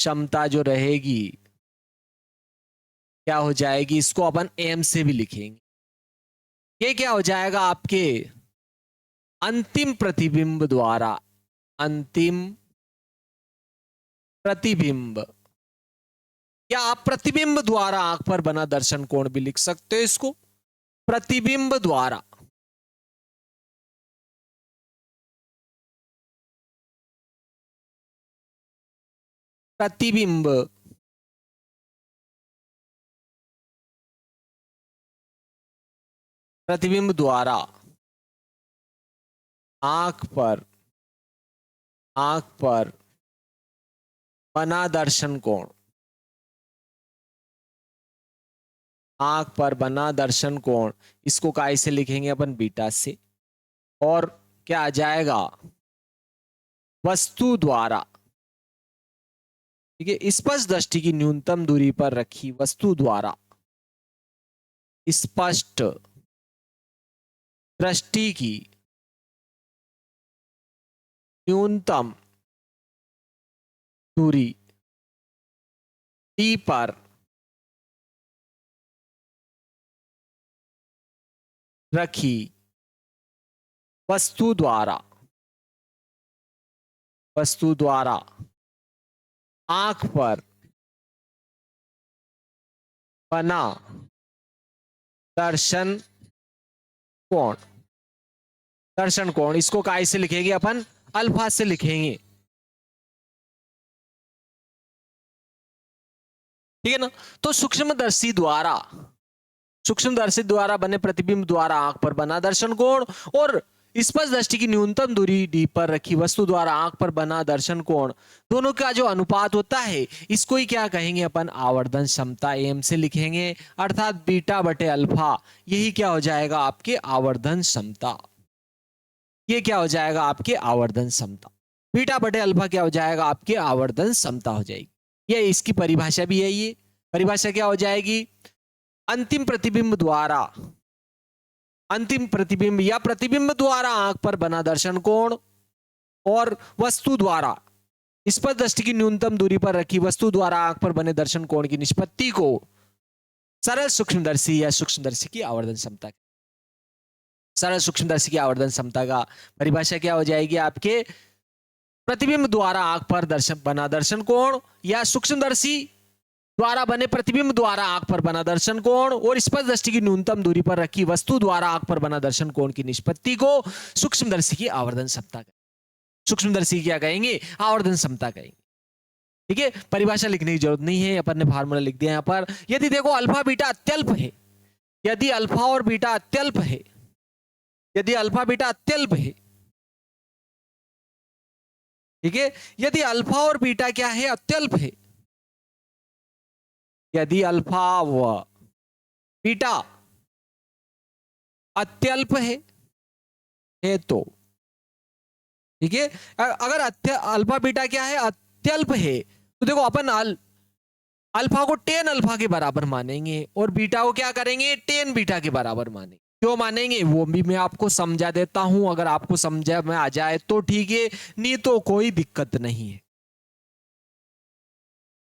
Speaker 1: क्षमता जो रहेगी क्या हो जाएगी, इसको अपन एम से भी लिखेंगे। ये क्या हो जाएगा आपके अंतिम प्रतिबिंब द्वारा, अंतिम प्रतिबिंब, या आप प्रतिबिंब द्वारा आंख पर बना दर्शन कोण भी लिख सकते हो इसको, प्रतिबिंब द्वारा। प्रतिबिंब प्रतिबिंब द्वारा आंख पर बना दर्शन कोण, आंख पर बना दर्शन कोण, इसको काय से लिखेंगे अपन, बीटा से। और क्या आ जाएगा, वस्तु द्वारा, ठीक है, स्पष्ट दृष्टि की न्यूनतम दूरी पर रखी वस्तु द्वारा, स्पष्ट दृष्टि की न्यूनतम दूरी डी पर रखी वस्तु द्वारा आंख पर बना दर्शन कोण, दर्शन कोण, इसको काय से लिखेंगे अपन, अल्फा से लिखेंगे, ठीक है ना। तो सूक्ष्मदर्शी द्वारा बने प्रतिबिंब द्वारा आंख पर बना दर्शन कोण और स्पष्ट दृष्टि की न्यूनतम दूरी डी पर रखी वस्तु द्वारा आंख पर बना दर्शन कोण, दोनों का जो अनुपात होता है इसको ही क्या कहेंगे अपन, आवर्धन क्षमता, एम से लिखेंगे, अर्थात बीटा बटे अल्फा, यही क्या हो जाएगा आपके आवर्धन क्षमता। ये क्या हो जाएगा आपके आवर्धन क्षमता, बीटा बटे अल्फा क्या हो जाएगा आपके आवर्धन क्षमता हो जाएगी। ये इसकी परिभाषा भी है, ये परिभाषा क्या हो जाएगी, अंतिम प्रतिबिंब या प्रतिबिंब द्वारा आंख पर बना दर्शन कोण और वस्तु द्वारा स्पष्ट दृष्टि की न्यूनतम दूरी पर रखी वस्तु द्वारा आंख पर बने दर्शन कोण की निष्पत्ति को सरल सूक्ष्मदर्शी या सूक्ष्मदर्शी की आवर्धन क्षमता, सरल सूक्ष्मदर्शी की आवर्धन क्षमता का परिभाषा क्या हो जाएगी आपके, प्रतिबिंब द्वारा आंख पर बना दर्शन कोण या सूक्ष्मदर्शी द्वारा बने प्रतिबिंब द्वारा आंख पर बना दर्शन कोण और स्पष्ट दृष्टि की न्यूनतम दूरी पर रखी वस्तु द्वारा आंख पर बना दर्शन कोण की निष्पत्ति को सूक्ष्मदर्शी की आवर्धन क्षमता, सूक्ष्मदर्शी क्या कहेंगे, आवर्धन क्षमता कहेंगे। ठीक है, परिभाषा लिखने की जरूरत नहीं है, अपन ने फार्मूला लिख दिया यहां पर। यदि देखो अल्फा बीटा अत्यल्प है, यदि अल्फा और बीटा अत्यल्प है, यदि अल्फा बीटा अत्यल्प है, ठीक है, यदि अल्फा और बीटा क्या है, अत्यल्प है, यदि अल्फा व बीटा अत्यल्प है तो, ठीक है, अगर अल्फा बीटा क्या है, अत्यल्प है, तो देखो अपन अल्फा को टेन अल्फा के बराबर मानेंगे और बीटा को क्या करेंगे, टेन बीटा के बराबर मानेंगे। क्यों मानेंगे वो भी मैं आपको समझा देता हूं, अगर आपको समझा में आ जाए तो ठीक है, नहीं तो कोई दिक्कत नहीं है।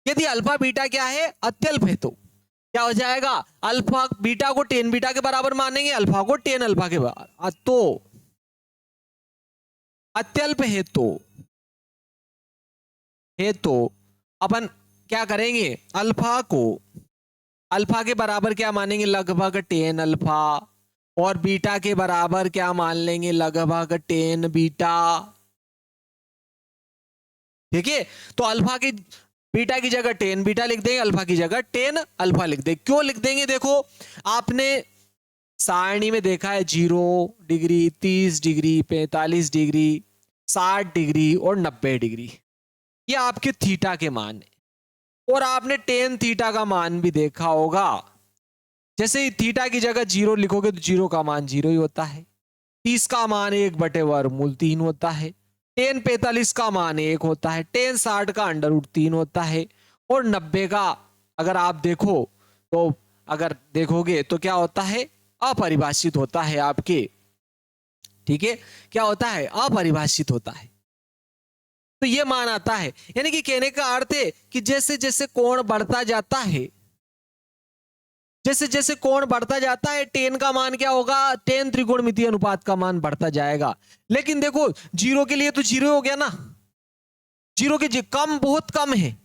Speaker 1: यदि अल्फा बीटा क्या है, अत्यल्प है, तो क्या हो जाएगा, अल्फा बीटा को टेन बीटा के बराबर मानेंगे, अल्फा को टेन अल्फा के बराबर, तो अत्यल्प है तो अपन क्या करेंगे, अल्फा के बराबर क्या मानेंगे, लगभग टेन अल्फा, और बीटा के बराबर क्या मान लेंगे, लगभग टेन बीटा। ठीक है, तो अल्फा की बीटा की जगह टेन बीटा लिख देंगे, अल्फा की जगह टेन अल्फा लिख देंगे। क्यों लिख देंगे, देखो आपने सारणी में देखा है 0 डिग्री, 30 डिग्री, 45 डिग्री, 60 डिग्री और 90 डिग्री, ये आपके थीटा के मान है। और आपने टेन थीटा का मान भी देखा होगा, जैसे ही थीटा की जगह 0 लिखोगे तो 0 का मान 0 ही होता है, 30 का मान 1/वर्गमूल 3 होता है, टेन 45 का मान 1 होता है, टेन 60 का √3 होता है, और 90 का अगर आप देखो तो अगर देखोगे तो क्या होता है, अपरिभाषित होता है आपके। ठीक है, क्या होता है, अपरिभाषित होता है। तो ये मान आता है। यानी कि कहने का अर्थ है कि जैसे जैसे कोण बढ़ता जाता है, जैसे जैसे कोण बढ़ता जाता है, टेन का मान क्या होगा, टेन त्रिकोणमितीय अनुपात का मान बढ़ता जाएगा। लेकिन देखो जीरो के लिए तो जीरो हो गया ना, जीरो के कम बहुत कम है,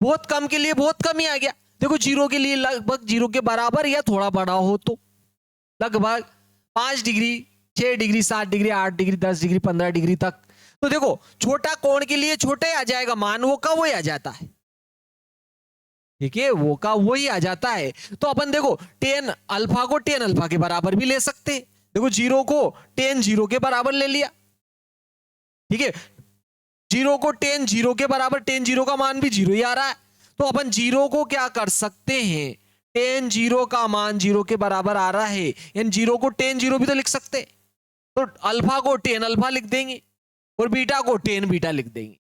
Speaker 1: बहुत कम के लिए बहुत कम ही आ गया। देखो जीरो के लिए लगभग जीरो के बराबर या थोड़ा बड़ा हो तो लगभग 5 degree, 6 degree, 7 degree, 8 degree, 10 degree, 15 degree तक। तो देखो छोटा कोण के लिए छोटा ही आ जाएगा मान, वो का वो ही आ जाता है, ठीक है, वो का वो ही आ जाता है। तो अपन देखो टेन अल्फा को टेन अल्फा के बराबर भी ले सकते हैं। देखो जीरो को टेन जीरो के बराबर ले लिया, ठीक है, जीरो को टेन जीरो के बराबर, टेन जीरो का मान भी जीरो ही आ रहा है। तो अपन जीरो को क्या कर सकते हैं, टेन जीरो का मान जीरो के बराबर आ रहा है, यानी जीरो को टेन जीरो भी तो लिख सकते हैं। तो अल्फा को टेन अल्फा लिख देंगे और बीटा को टेन बीटा लिख देंगे।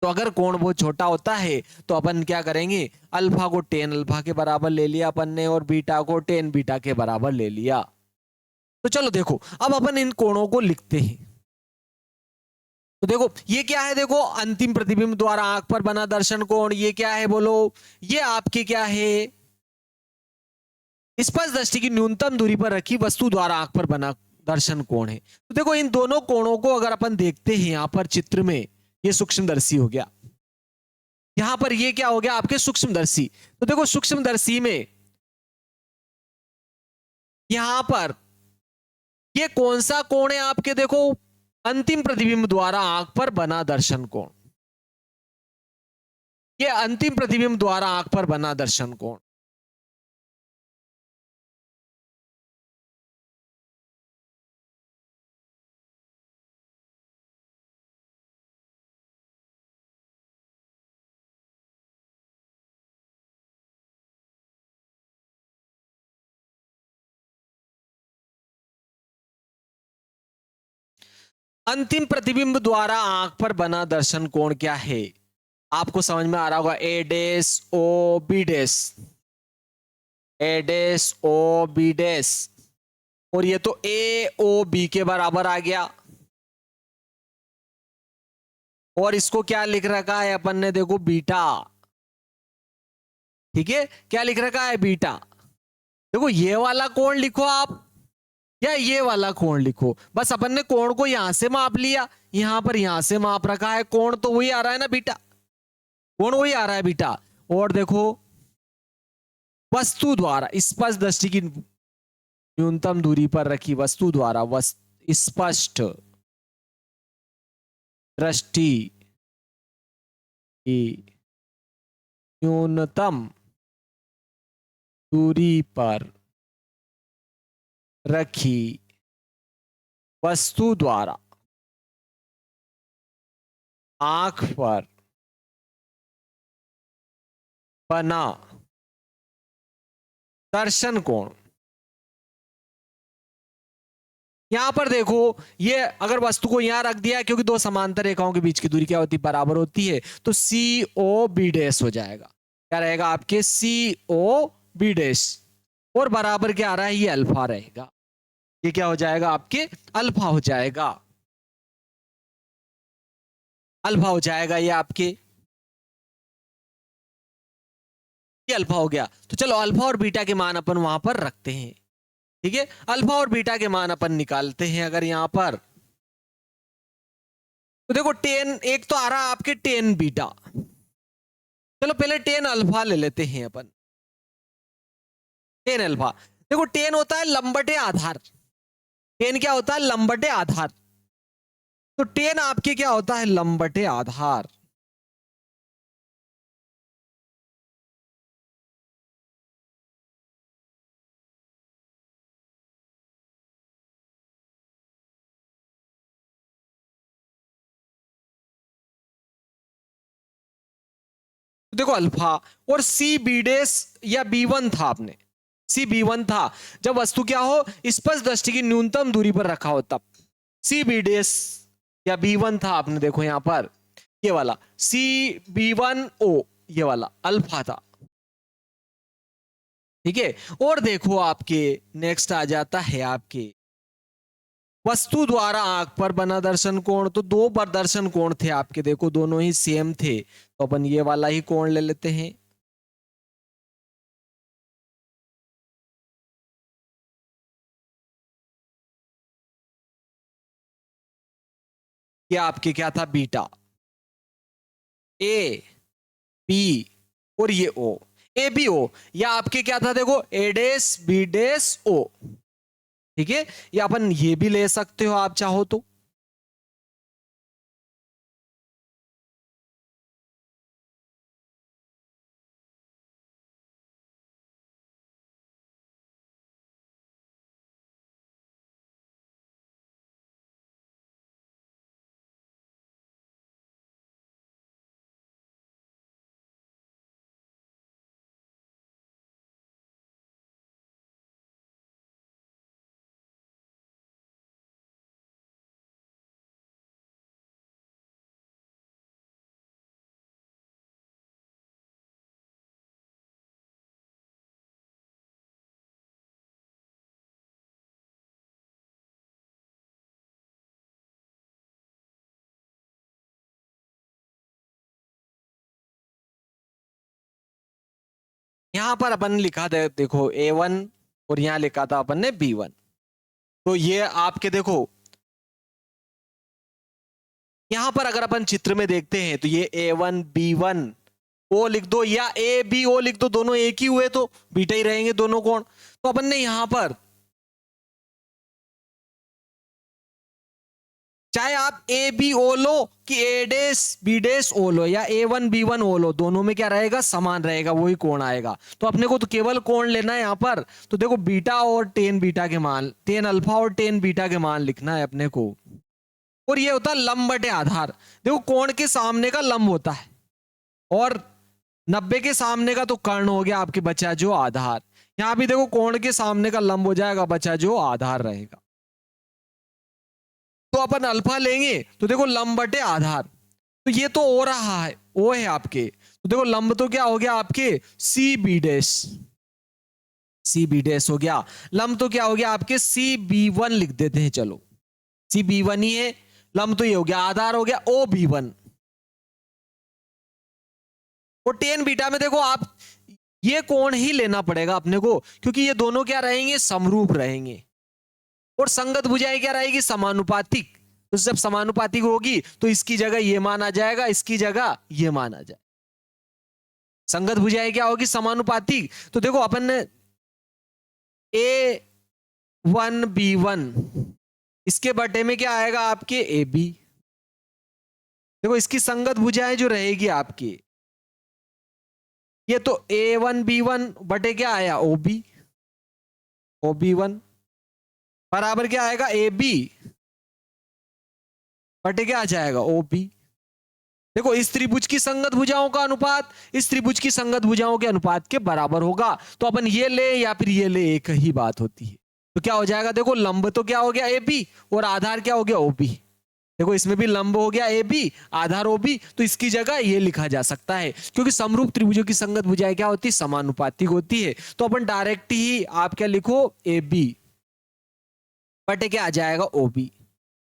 Speaker 1: तो अगर कोण बहुत छोटा होता है तो अपन क्या करेंगे, अल्फा को टेन अल्फा के बराबर ले लिया अपन ने और बीटा को टेन बीटा के बराबर ले लिया। तो चलो देखो अब अपन इन कोणों को लिखते हैं। तो देखो ये क्या है, देखो अंतिम प्रतिबिंब द्वारा आंख पर बना दर्शन कोण, ये क्या है बोलो, ये आपके क्या है, स्पर्श दृष्टि की न्यूनतम दूरी पर रखी वस्तु द्वारा आंख पर बना दर्शन कोण है। तो देखो इन दोनों कोणों को अगर अपन देखते हैं यहां पर चित्र में, ये सूक्ष्मदर्शी हो गया, यहां पर ये क्या हो गया आपके सूक्ष्मदर्शी। तो देखो सूक्ष्मदर्शी में यहां पर ये कौन सा कोण है आपके, देखो अंतिम प्रतिबिंब द्वारा आंख पर बना दर्शन कोण, ये अंतिम प्रतिबिंब द्वारा आंख पर बना दर्शन कोण। अंतिम प्रतिबिंब द्वारा आंख पर बना दर्शन कोण क्या है, आपको समझ में आ रहा होगा, ए डैश ओ बी डैश, ए डैश ओ बी डैश, और ये तो ए ओ बी के बराबर आ गया। और इसको क्या लिख रखा है अपन ने, देखो बीटा, ठीक है, क्या लिख रखा है बीटा। देखो ये वाला कोण लिखो आप या ये वाला कोण लिखो, बस अपन ने कोण को यहां से माप लिया, यहां पर यहां से माप रखा है, कोण तो वही आ रहा है ना बीटा, कोण वही आ रहा है बीटा। और देखो वस्तु द्वारा स्पष्ट दृष्टि की न्यूनतम दूरी पर रखी वस्तु द्वारा स्पष्ट दृष्टि की न्यूनतम दूरी पर रखी वस्तु द्वारा आंख पर बना दर्शन कोण। यहां पर देखो ये अगर वस्तु को यहां रख दिया, क्योंकि दो समांतर रेखाओं के बीच की दूरी क्या होती है, बराबर होती है, तो सी ओ बी डैश हो जाएगा, क्या रहेगा आपके सी ओ बी डैश, और बराबर क्या आ रहा है, ये अल्फा रहेगा, ये क्या हो जाएगा आपके अल्फा हो जाएगा, अल्फा हो जाएगा ये आपके, ये अल्फा हो गया। तो चलो अल्फा और बीटा के मान अपन वहां पर रखते हैं, ठीक है, अल्फा और बीटा के मान अपन निकालते हैं अगर यहां पर। तो देखो टेन एक तो आ रहा है आपके टेन बीटा, चलो पहले टेन अल्फा ले लेते हैं अपन, टेन अल्फा। देखो टेन होता है लंबटे आधार, टेन क्या होता है लंबटे आधार, तो टेन आपके क्या होता है लंबटे आधार। तो देखो अल्फा और सी बी डेस या बी वन था, आपने सी बी वन था जब वस्तु क्या हो स्पष्ट दृष्टि की न्यूनतम दूरी पर रखा हो तब, सी बी डेस या बी वन था, आपने देखो यहां पर ये वाला सी बी वन ओ, ये वाला अल्फा था, ठीक है। और देखो आपके नेक्स्ट आ जाता है आपके वस्तु द्वारा आंख पर बना दर्शन कोण, तो दो पर दर्शन कोण थे आपके, देखो दोनों ही सेम थे, तो अपन ये वाला ही कोण ले लेते हैं। ये आपके क्या था, बीटा, ए बी और ये ओ, ए बी ओ, या आपके क्या था देखो, ए डेस बी डेस ओ, ठीक है। या अपन ये भी ले सकते हो आप चाहो तो, यहां पर अपन लिखा था देखो A1 और यहां लिखा था अपन ने B1, तो ये आपके देखो यहां पर अगर अपन चित्र में देखते हैं तो ये A1 B1 ओ लिख दो या ए बी ओ लिख दो, दोनों एक ही हुए तो बीटा ही रहेंगे दोनों कोण। तो अपन ने यहां पर चाहे आप ए बी ओ लो कि ए डेस बी डेस ओ लो या A1 B1 ओ लो, दोनों में क्या रहेगा, समान रहेगा, वही कोण आएगा। तो अपने को तो केवल कोण लेना है यहां पर, तो देखो बीटा और टेन बीटा के मान, टेन अल्फा और टेन बीटा के मान लिखना है अपने को। और ये होता है लंब बटे आधार, देखो कोण के सामने का लंब होता है और 90 के सामने का तो कर्ण हो गया आपके, बचा जो आधार। यहां भी देखो कोण के सामने का लंब हो जाएगा, बचा जो आधार रहेगा। तो अपन अल्फा लेंगे तो देखो लंब बटे आधार, तो ये तो ओ रहा है, ओ है आपके, तो देखो लंब तो क्या हो गया आपके, C B dash, C B dash हो गया। लंब तो क्या हो गया आपके, सी बी वन लिख देते हैं, चलो सी बी वन ही है। लंब तो ये हो गया, आधार हो गया ओ बी वन। और टेन बीटा में देखो आप ये कोण ही लेना पड़ेगा अपने को, क्योंकि ये दोनों क्या रहेंगे, समरूप रहेंगे। और संगत भुजाएं क्या रहेगी, समानुपातिक। तो जब समानुपातिक होगी तो इसकी जगह ये मान आ जाएगा, इसकी जगह ये मान आ जाए। संगत भुजाएं क्या होगी, समानुपातिक। तो देखो अपन ने A1 B1, इसके बटे में क्या आएगा आपके, AB। देखो इसकी संगत भुजाएं जो रहेगी आपकी, ये तो A1 B1 बटे क्या आया, OB, OB1 बराबर क्या आएगा, AB बटे क्या आ जाएगा, OB। देखो इस त्रिभुज की संगत भुजाओं का अनुपात इस त्रिभुज की संगत भुजाओं के अनुपात के बराबर होगा। तो अपन ये ले या फिर ये ले, एक ही बात होती है। तो क्या हो जाएगा, देखो लंब तो क्या हो गया AB और आधार क्या हो गया OB। देखो इसमें भी लंब हो गया AB, आधार OB, तो इसकी जगह ये लिखा जा सकता है, क्योंकि समरूप त्रिभुजों की संगत भुजाएं क्या होती है, समानुपातिक होती है। तो अपन डायरेक्ट ही आप क्या लिखो, AB बटे क्या आ जाएगा, OB।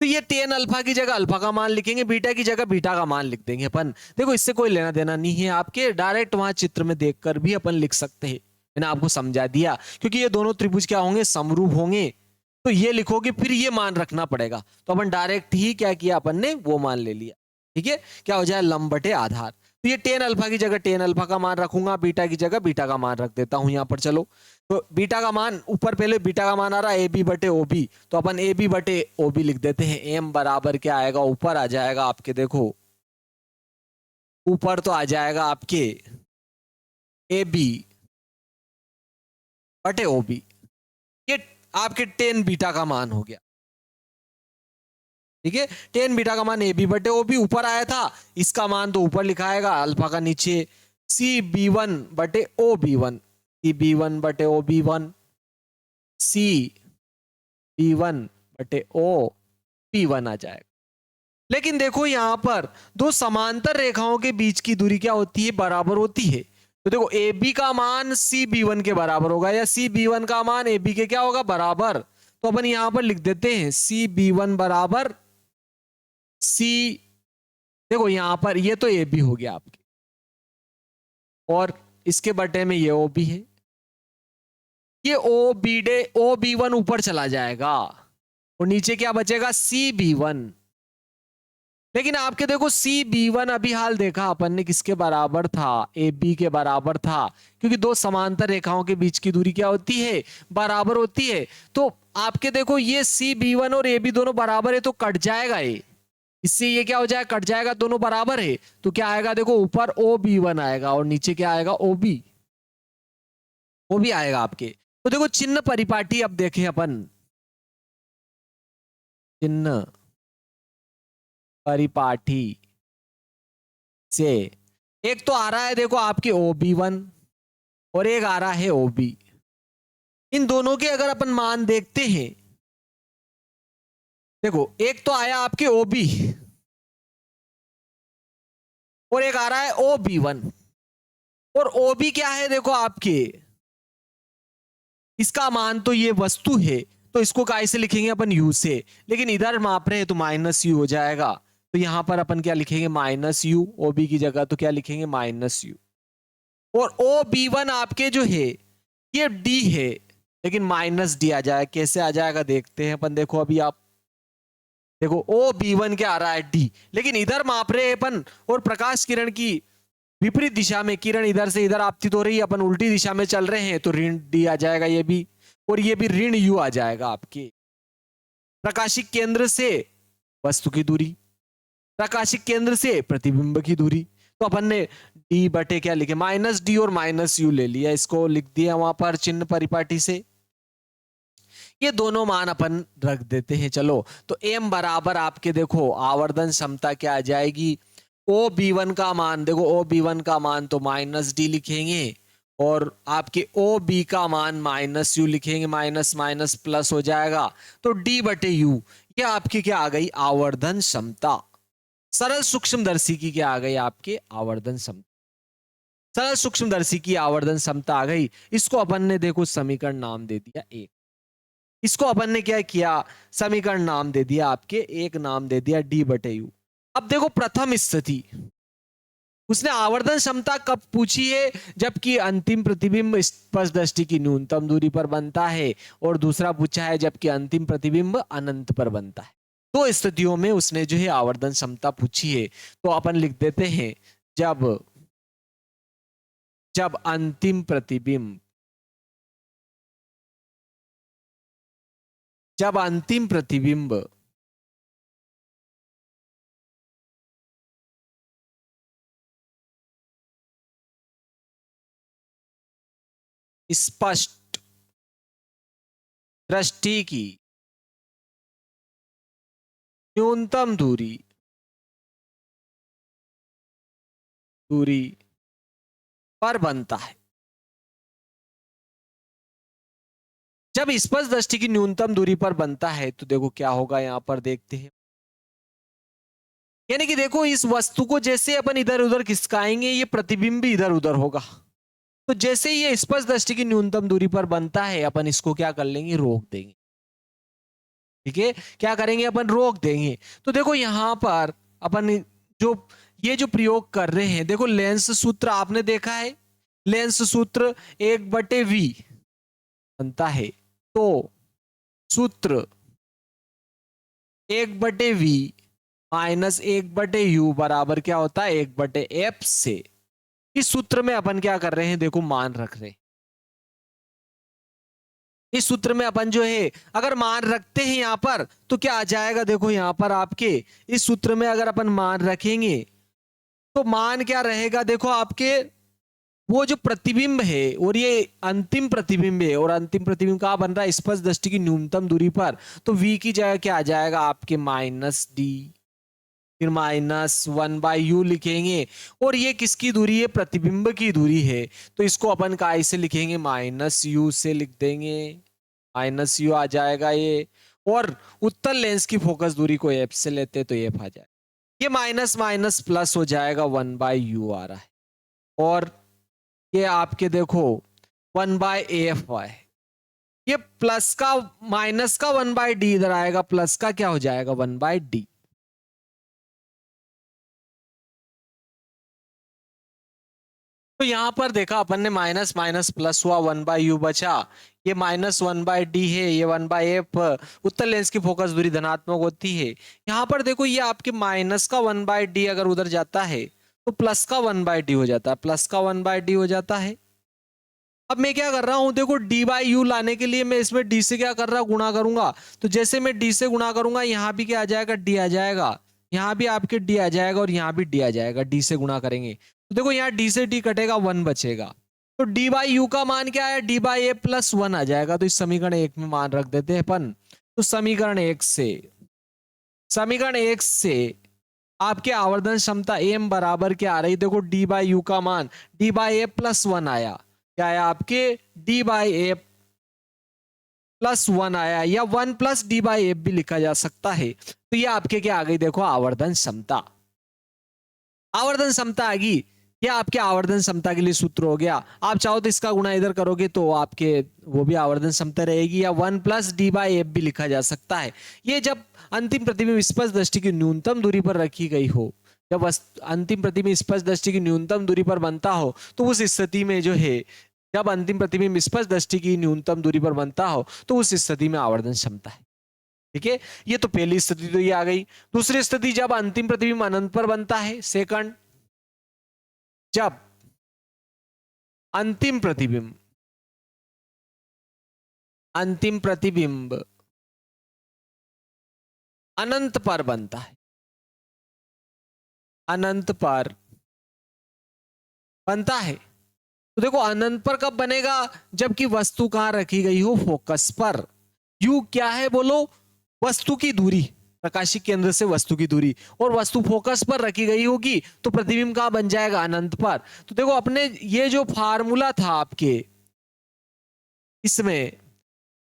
Speaker 1: तो ये टेन अल्फा की जगह अल्फा का मान लिखेंगे, बीटा की जगह बीटा का मान लिख देंगे अपन। देखो इससे कोई लेना देना नहीं है आपके, डायरेक्ट वहां चित्र में देखकर भी अपन लिख सकते हैं, मैंने आपको समझा दिया। क्योंकि ये दोनों त्रिभुज क्या होंगे, समरूप होंगे, तो ये लिखोगे फिर ये मान रखना पड़ेगा। तो अपन डायरेक्ट ही क्या किया, अपन ने वो मान ले लिया, ठीक है। क्या हो जाए, लंब बटे आधार। तो ये टेन अल्फा की जगह टेन अल्फा का मान रखूंगा, बीटा की जगह बीटा का मान रख देता हूं यहां पर। चलो तो बीटा का मान ऊपर, पहले बीटा का मान आ रहा है AB बटे OB, तो अपन AB बटे OB लिख देते हैं। M बराबर क्या आएगा, ऊपर आ जाएगा आपके, देखो ऊपर तो आ जाएगा आपके AB बटे OB, ये आपके टेन बीटा का मान हो गया, ठीक है। टेन बीटा का मान AB बटे OB ऊपर आया था, इसका मान तो ऊपर लिखा आएगा, अल्फा का नीचे, CB1 बटे OB1, CB1 बटे OB1, CB1 बटे OB1 आ जाएगा। लेकिन देखो यहां पर दो समांतर रेखाओं के बीच की दूरी क्या होती है, बराबर होती है। तो देखो AB का मान CB1 के बराबर होगा, या CB1 का मान AB के क्या होगा, बराबर। तो अपन यहां पर लिख देते हैं सी बी वन बराबर सी, देखो यहां पर ये तो ए बी हो गया आपके, और इसके बटे में ये ओ बी है, ये ओ बी वन ऊपर चला जाएगा और नीचे क्या बचेगा सी बी वन। लेकिन आपके देखो सी बी वन अभी हाल देखा अपन ने किसके बराबर था, ए बी के बराबर था, क्योंकि दो समांतर रेखाओं के बीच की दूरी क्या होती है, बराबर होती है। तो आपके देखो ये सी बी वन और ए बी दोनों बराबर है तो कट जाएगा ये, इससे ये क्या हो जाएगा, कट जाएगा, दोनों बराबर है तो क्या आएगा, देखो ऊपर ओ बी वन आएगा और नीचे क्या आएगा ओ बी आएगा आपके। तो देखो चिन्ह परिपाटी अब देखें अपन, चिन्ह परिपाटी से एक तो आ रहा है देखो आपके ओ बी वन और एक आ रहा है ओ बी, इन दोनों के अगर अपन मान देखते हैं, देखो एक तो आया आपके ओ बी और एक आ रहा है ओ बी वन, और ओ बी क्या है देखो आपके, इसका मान तो ये वस्तु है तो इसको काय से लिखेंगे अपन यू से, लेकिन इधर माप रहे हैं तो माइनस यू हो जाएगा, तो यहां पर अपन क्या लिखेंगे माइनस यू, ओ बी की जगह तो क्या लिखेंगे माइनस यू। और ओ बी वन आपके जो है ये डी है, लेकिन माइनस डी आ जाएगा, कैसे आ जाएगा देखते हैं अपन, देखो अभी आप देखो ओ बी वन क्या आ रहा है डी, लेकिन इधर माप रहे हैं अपन और प्रकाश किरण की विपरीत दिशा में, किरण इधर से इधर आपतित हो रही है, अपन उल्टी दिशा में चल रहे हैं तो ऋण डी आ जाएगा ये भी, और ये भी ऋण यू आ जाएगा आपके। प्रकाशिक केंद्र से वस्तु की दूरी, प्रकाशिक केंद्र से प्रतिबिंब की दूरी, तो अपन ने डी बटे क्या लिखे माइनस डी और माइनस यू ले लिया, इसको लिख दिया वहां पर चिन्ह परिपाटी से। ये दोनों मान अपन रख देते हैं, चलो तो एम बराबर आपके देखो आवर्धन क्षमता क्या आ जाएगी, ओ बी वन का मान, देखो ओ बी वन का मान तो माइनस डी लिखेंगे और आपके ओ बी का मान माइनस यू लिखेंगे, माइनस माइनस प्लस हो जाएगा, तो डी बटे यू ये आपकी क्या आ गई आवर्धन क्षमता। सरल सूक्ष्मदर्शी की क्या आ गई आपके आवर्धन क्षमता, सरल सूक्ष्मदर्शी की आवर्धन क्षमता आ गई। इसको अपन ने देखो समीकरण नाम दे दिया एक, इसको अपन ने क्या किया समीकरण नाम दे दिया आपके एक, नाम दे दिया डी बटे यू। अब देखो प्रथम स्थिति उसने आवर्धन क्षमता कब पूछी है, जबकि अंतिम प्रतिबिंब स्पर्श दृष्टि की न्यूनतम दूरी पर बनता है, और दूसरा पूछा है जबकि अंतिम प्रतिबिंब अनंत पर बनता है। दो स्थितियों में उसने जो है आवर्धन क्षमता पूछी है, तो अपन लिख देते हैं जब जब अंतिम प्रतिबिंब जब अंतिम प्रतिबिंब स्पष्ट दृष्टि की न्यूनतम दूरी पर बनता है, जब स्पर्श दृष्टि की न्यूनतम दूरी पर बनता है तो देखो क्या होगा यहां पर देखते हैं, यानी कि देखो इस वस्तु को जैसे अपन इधर उधर खिसकाएंगे ये प्रतिबिंब भी इधर उधर होगा, तो जैसे ये स्पर्श दृष्टि की न्यूनतम दूरी पर बनता है अपन इसको क्या कर लेंगे रोक देंगे, ठीक है क्या करेंगे अपन रोक देंगे। तो देखो यहां पर अपन जो ये जो प्रयोग कर रहे हैं, देखो लेंस सूत्र आपने देखा है, लेंस सूत्र 1/v बनता है, तो सूत्र 1/v माइनस 1/u बराबर क्या होता है 1/f से। इस सूत्र में अपन क्या कर रहे हैं देखो मान रख रहे हैं, इस सूत्र में अपन जो है अगर मान रखते हैं यहां पर तो क्या आ जाएगा, देखो यहां पर आपके इस सूत्र में अगर अपन मान रखेंगे तो मान क्या रहेगा, देखो आपके वो जो प्रतिबिंब है और ये अंतिम प्रतिबिंब है, और अंतिम प्रतिबिंब कहां बन रहा है स्पर्श दृष्टि की न्यूनतम दूरी पर, तो v की जगह क्या आ जाएगा आपके माइनस डी, फिर -1/u लिखेंगे, और ये किसकी दूरी है प्रतिबिंब की दूरी है, तो इसको अपन काय से लिखेंगे -u से लिख देंगे, -u आ जाएगा ये, और उत्तल लेंस की फोकस दूरी को f से लेते तो f आ जाएगा, ये माइनस माइनस प्लस हो जाएगा 1/u आ रहा है, और ये आपके देखो 1/af है, ये प्लस का माइनस का 1/d इधर आएगा, प्लस का क्या हो जाएगा 1/d। तो यहां पर देखा अपन ने माइनस माइनस प्लस हुआ, 1/u बचा। ये -1/d है, ये 1/f। उत्तल लेंस की फोकस दूरी धनात्मक होती है। यहां पर देखो ये आपके माइनस का 1/d अगर उधर जाता है तो प्लस का 1/d हो जाता है, प्लस का 1/d हो जाता है। अब मैं क्या कर रहा हूं, देखो d/u लाने के लिए मैं इसमें d से क्या कर रहा गुणा करूंगा। तो जैसे मैं d से गुणा करूंगा यहां भी क्या आ जाएगा, d आ जाएगा। यहां भी आपके d आ जाएगा और यहां भी d आ जाएगा, d से गुणा करेंगे तो देखो यहाँ d से d कटेगा, 1 बचेगा। तो d/u का मान क्या है, d/a + 1 आ जाएगा। तो इस समीकरण 1 में मान रख देते हैं अपन। तो समीकरण 1 से आपके आवर्धन क्षमता m बराबर क्या आ रही, देखो d/u का मान d/a + 1 आया। क्या आया आपके, d/a + 1 आया, या 1 + d/f भी लिखा जा सकता है। तो ये आपके क्या आ गई, देखो आवर्धन क्षमता। आवर्धन क्षमता आ गई। ये आपके आवर्धन क्षमता के लिए सूत्र हो गया। आप चाहो तो इसका गुणा इधर करोगे तो आपके वो भी आवर्धन क्षमता रहेगी, या 1 + d/f भी लिखा जा सकता है। ये जब अंतिम प्रतिबिंब स्पष्ट दृष्टि की न्यूनतम दूरी पर रखी गई हो, जब अंतिम प्रतिबिंब स्पष्ट दृष्टि की न्यूनतम दूरी पर बनता हो, तो उस स्थिति में जो है, जब अंतिम प्रतिबिंब स्पष्ट दृष्टि की न्यूनतम दूरी पर बनता हो तो उस स्थिति में आवर्धन क्षमता है। ठीक है, ये तो पहली स्थिति तो ये आ गई। दूसरी स्थिति जब अंतिम प्रतिबिंब अनंत पर बनता है, सेकंड, जब अंतिम प्रतिबिंब अनंत पर बनता है, अनंत पर बनता है। तो देखो अनंत पर कब बनेगा, जबकि वस्तु कहां रखी गई हो, फोकस पर। यू क्या है बोलो, वस्तु की दूरी, प्रकाशिक केंद्र से वस्तु की दूरी, और वस्तु फोकस पर रखी गई होगी तो प्रतिबिंब कहां बन जाएगा, अनंत पर। तो देखो अपने ये जो फार्मूला था आपके इसमें,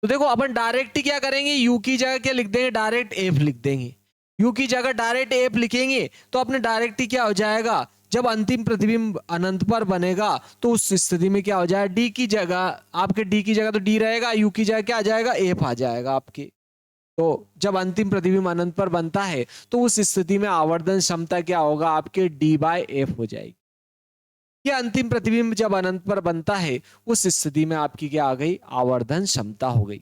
Speaker 1: तो देखो अपन डायरेक्ट क्या करेंगे, यू की जगह क्या लिख देंगे, डायरेक्ट एफ लिख देंगे। यू की जगह डायरेक्ट एफ लिखेंगे तो अपने डायरेक्ट क्या हो जाएगा, जब अंतिम प्रतिबिंब अनंत पर बनेगा तो उस स्थिति में क्या हो जाएगा, डी की जगह, आपके डी की जगह तो डी रहेगा, यू की जगह क्या आ जाएगा, एफ आ जाएगा आपके। तो जब अंतिम प्रतिबिंब अनंत पर बनता है तो उस स्थिति में आवर्धन क्षमता क्या होगा, आपके d/f हो जाएगी। ये अंतिम प्रतिबिंब जब अनंत पर बनता है उस स्थिति में आपकी क्या आ गई, आवर्धन क्षमता हो गई।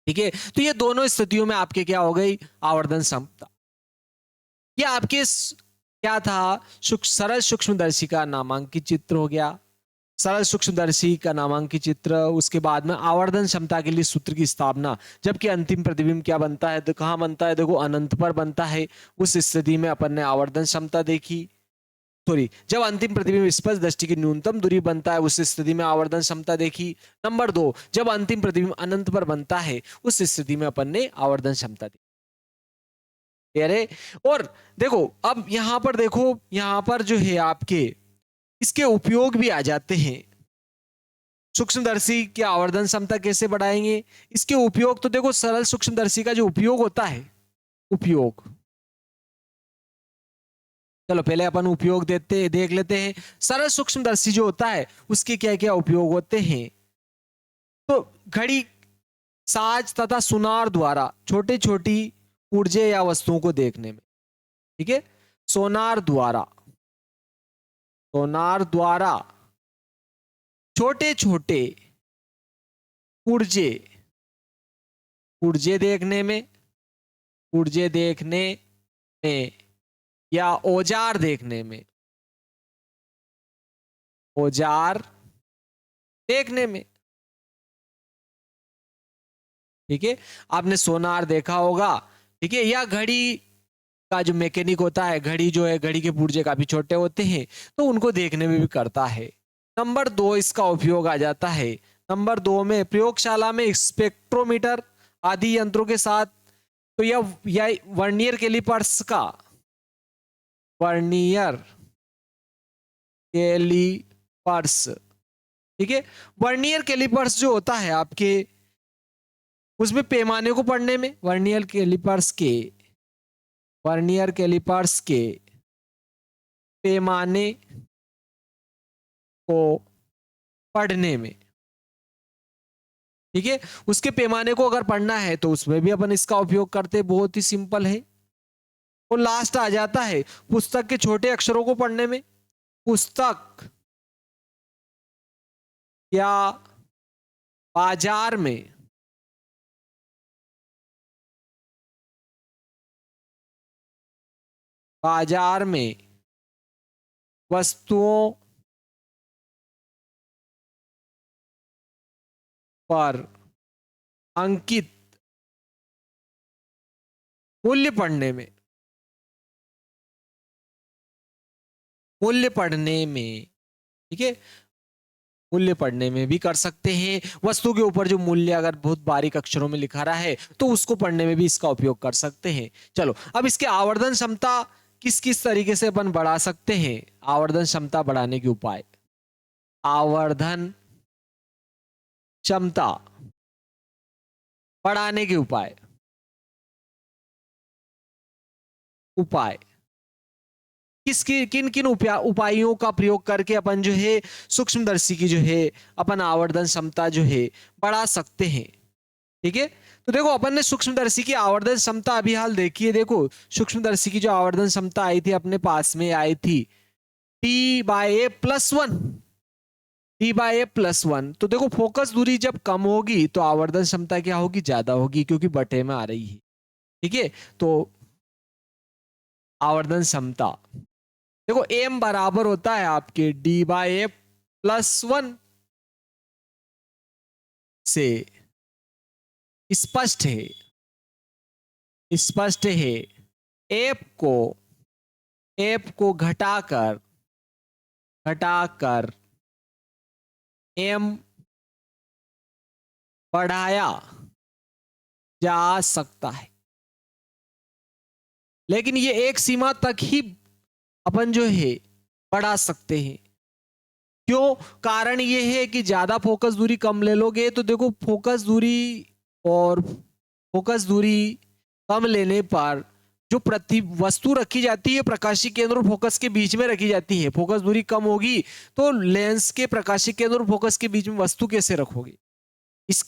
Speaker 1: ठीक है, तो ये दोनों स्थितियों में आपके क्या हो गई, आवर्धन क्षमता। ये आपके क्या था, सरल सूक्ष्मदर्शी का नामांकित चित्र हो गया। सरल सूक्ष्मदर्शी का नामांकित चित्र, उसके बाद में आवर्धन क्षमता के लिए सूत्र की स्थापना। जबकि अंतिम प्रतिबिंब क्या बनता है, तो कहां बनता है, देखो अनंत पर बनता है। उस स्थिति में अपन ने आवर्धन क्षमता देखी, सॉरी, जब अंतिम प्रतिबिंब स्पष्ट दृष्टि की न्यूनतम दूरी बनता है उस स्थिति में आवर्धन क्षमता देखी। नंबर 2, जब अंतिम प्रतिबिंब अनंत पर बनता है उस स्थिति में अपन ने आवर्धन क्षमता देखी। अरे, और देखो अब यहां पर देखो, यहां पर जो है आपके इसके उपयोग भी आ जाते हैं। सूक्ष्मदर्शी की आवर्धन क्षमता कैसे बढ़ाएंगे, इसके उपयोग तो देखो, सरल सूक्ष्मदर्शी का जो उपयोग होता है, उपयोग, चलो पहले अपन उपयोग देख लेते हैं। सरल सूक्ष्मदर्शी जो होता है उसके क्या क्या उपयोग होते हैं। तो घड़ी, साज तथा सुनार द्वारा छोटी छोटी ऊर्जे या वस्तुओं को देखने में, ठीक है, सोनार द्वारा, सोनार द्वारा छोटे छोटे ऊर्जे, ऊर्जे देखने में, ऊर्जे देखने में, या औजार देखने में, औजार देखने में। ठीक है, आपने सोनार देखा होगा, ठीक है, या घड़ी का जो मैकेनिक होता है, घड़ी जो है, घड़ी के पुर्जे काफी छोटे होते हैं तो उनको देखने में भी करता है। नंबर 2 इसका उपयोग आ जाता है, नंबर 2 में प्रयोगशाला में स्पेक्ट्रोमीटर आदि यंत्रों के साथ। तो यह वर्नियर कैलिपर्स का, वर्नियर कैलिपर्स, ठीक है, वर्नियर कैलिपर्स जो होता है आपके, उसमें पैमाने को पढ़ने में, वर्नियर कैलिपर्स के, वर्नियर कैलिपर्स के पैमाने को पढ़ने में, ठीक है, उसके पैमाने को अगर पढ़ना है तो उसमें भी अपन इसका उपयोग करते हैं, बहुत ही सिंपल है। और लास्ट आ जाता है पुस्तक के छोटे अक्षरों को पढ़ने में। पुस्तक या बाजार में वस्तुओं पर अंकित मूल्य पढ़ने में, मूल्य पढ़ने में, ठीक है, मूल्य पढ़ने में भी कर सकते हैं। वस्तु के ऊपर जो मूल्य अगर बहुत बारीक अक्षरों में लिखा रहा है तो उसको पढ़ने में भी इसका उपयोग कर सकते हैं। चलो अब इसके आवर्धन क्षमता किस किस तरीके से अपन बढ़ा सकते हैं, आवर्धन क्षमता बढ़ाने के उपाय। आवर्धन क्षमता बढ़ाने के उपाय, उपाय किसकी किन किन उपायों का प्रयोग करके अपन जो है सूक्ष्मदर्शी की जो है अपन आवर्धन क्षमता जो है बढ़ा सकते हैं। ठीक है, तो देखो अपन ने सूक्ष्मदर्शी की आवर्धन क्षमता अभी हाल देखी है। देखो सूक्ष्मदर्शी की जो आवर्धन क्षमता आई थी अपने पास में आई थी T/A+1, T/A+1। तो देखो फोकस दूरी जब कम होगी तो आवर्धन क्षमता क्या होगी, ज्यादा होगी, क्योंकि बटे में आ रही है। ठीक है, तो आवर्धन क्षमता देखो m बराबर होता है आपके D/A+1 से। स्पष्ट है, स्पष्ट है, एप को घटाकर m बढ़ाया जा सकता है, लेकिन ये एक सीमा तक ही अपन जो है बढ़ा सकते हैं। क्यों, कारण ये है कि ज्यादा फोकस दूरी कम ले लोगे तो देखो फोकस दूरी कम लेने पर जो प्रति वस्तु रखी जाती है प्रकाशीय केंद्र और फोकस के बीच में रखी जाती है, फोकस दूरी कम होगी तो लेंस के प्रकाशीय केंद्र और फोकस के बीच में वस्तु कैसे रखोगे,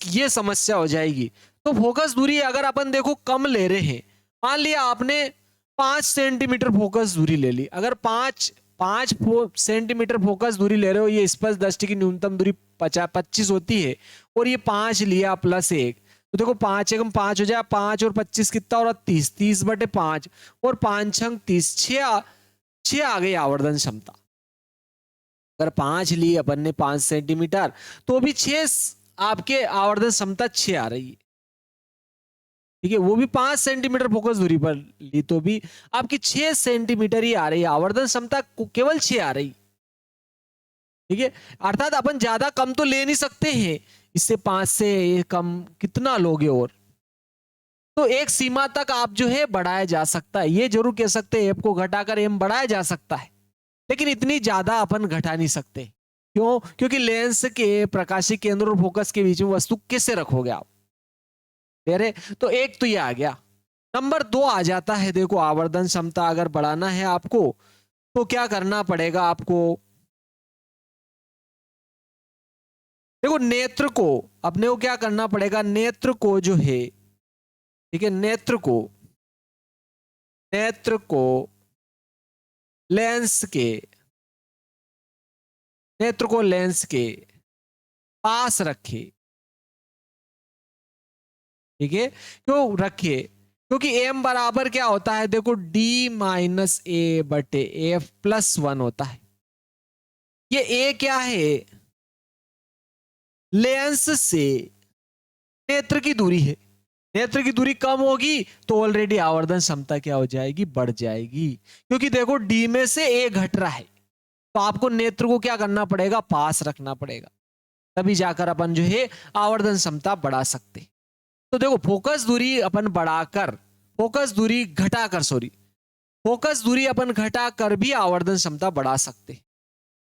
Speaker 1: ये समस्या हो जाएगी। तो फोकस दूरी अगर अपन देखो कम ले रहे हैं, मान लिया आपने 5 सेंटीमीटर फोकस दूरी ले ली, अगर 5 सेंटीमीटर फोकस दूरी ले रहे हो, ये स्पष्ट दृष्टि की न्यूनतम दूरी 25 होती है और ये 5 लिया +1, तो देखो 5 एकम 5 हो जाए, 5 और 25 कितना हो रहा, 30/5 और 5 छंग 30, 6 आ गई आवर्धन क्षमता। अगर 5 ली अपन ने 5 सेंटीमीटर तो भी 6 आपके आवर्धन क्षमता 6 आ रही है। ठीक है, वो भी 5 सेंटीमीटर फोकस दूरी पर ली तो भी आपकी 6 सेंटीमीटर ही आ रही है, आवर्धन क्षमता केवल 6 आ रही। ठीक है, अर्थात अपन ज्यादा कम तो ले नहीं सकते हैं, इससे 5 से कम कितना लोगे, और तो एक सीमा तक आप जो है बढ़ाया जा सकता है। ये जरूर कह सकते हैं एफ को घटाकर एम बढ़ाया जा सकता है, लेकिन इतनी ज्यादा अपन घटा नहीं सकते। क्यों, क्योंकि लेंस के प्रकाशीय केंद्र और फोकस के बीच में वस्तु कैसे रखोगे आप, तेरे तो एक तो ये आ गया। नंबर 2 आ जाता है, देखो आवर्धन क्षमता अगर बढ़ाना है आपको तो क्या करना पड़ेगा आपको, देखो नेत्र को अपने को क्या करना पड़ेगा, नेत्र को जो है, ठीक है, नेत्र को लेंस के पास रखे। ठीक है, क्यों रखिए, क्योंकि m बराबर क्या होता है, देखो D-A/F+1 होता है। ये a क्या है, लेंस से नेत्र की दूरी है। नेत्र की दूरी कम होगी तो ऑलरेडी आवर्धन क्षमता क्या हो जाएगी, बढ़ जाएगी, क्योंकि देखो d में से a घट रहा है तो आपको नेत्र को क्या करना पड़ेगा, पास रखना पड़ेगा, तभी जाकर अपन जो है आवर्धन क्षमता बढ़ा सकते। तो देखो फोकस दूरी अपन बढ़ाकर, फोकस दूरी घटाकर भी आवर्धन क्षमता बढ़ा सकते।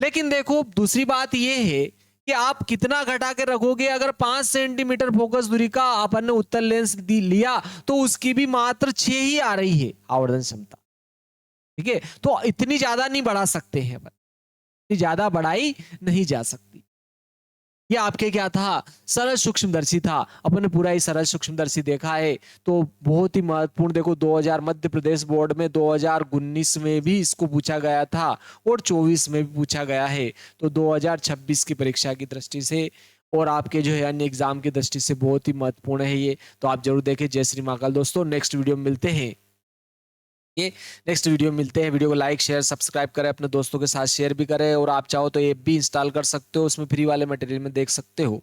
Speaker 1: लेकिन देखो दूसरी बात यह है कि आप कितना घटा के रखोगे। अगर 5 सेंटीमीटर फोकस दूरी का अपन ने उत्तल लेंस लिया तो उसकी भी मात्र 6 ही आ रही है आवर्धन क्षमता। ठीक है, तो इतनी ज्यादा नहीं बढ़ा सकते हैं अपन, इतनी ज्यादा बढ़ाई नहीं जा सकती। ये आपके क्या था, सरल सूक्ष्मदर्शी था। अपन ने पूरा ही सरल सूक्ष्मदर्शी देखा है, तो बहुत ही महत्वपूर्ण। देखो 2000 मध्य प्रदेश बोर्ड में 2019 में भी इसको पूछा गया था और 24 में भी पूछा गया है। तो 2026 की परीक्षा की दृष्टि से और आपके जो है अन्य एग्जाम की दृष्टि से बहुत ही महत्वपूर्ण है ये, तो आप जरूर देखें। जय श्री महाकाल दोस्तों, नेक्स्ट वीडियो में मिलते हैं। ये नेक्स्ट वीडियो में मिलते हैं। वीडियो को लाइक शेयर सब्सक्राइब करें, अपने दोस्तों के साथ शेयर भी करें, और आप चाहो तो ऐप भी इंस्टॉल कर सकते हो, उसमें फ्री वाले मटेरियल में देख सकते हो।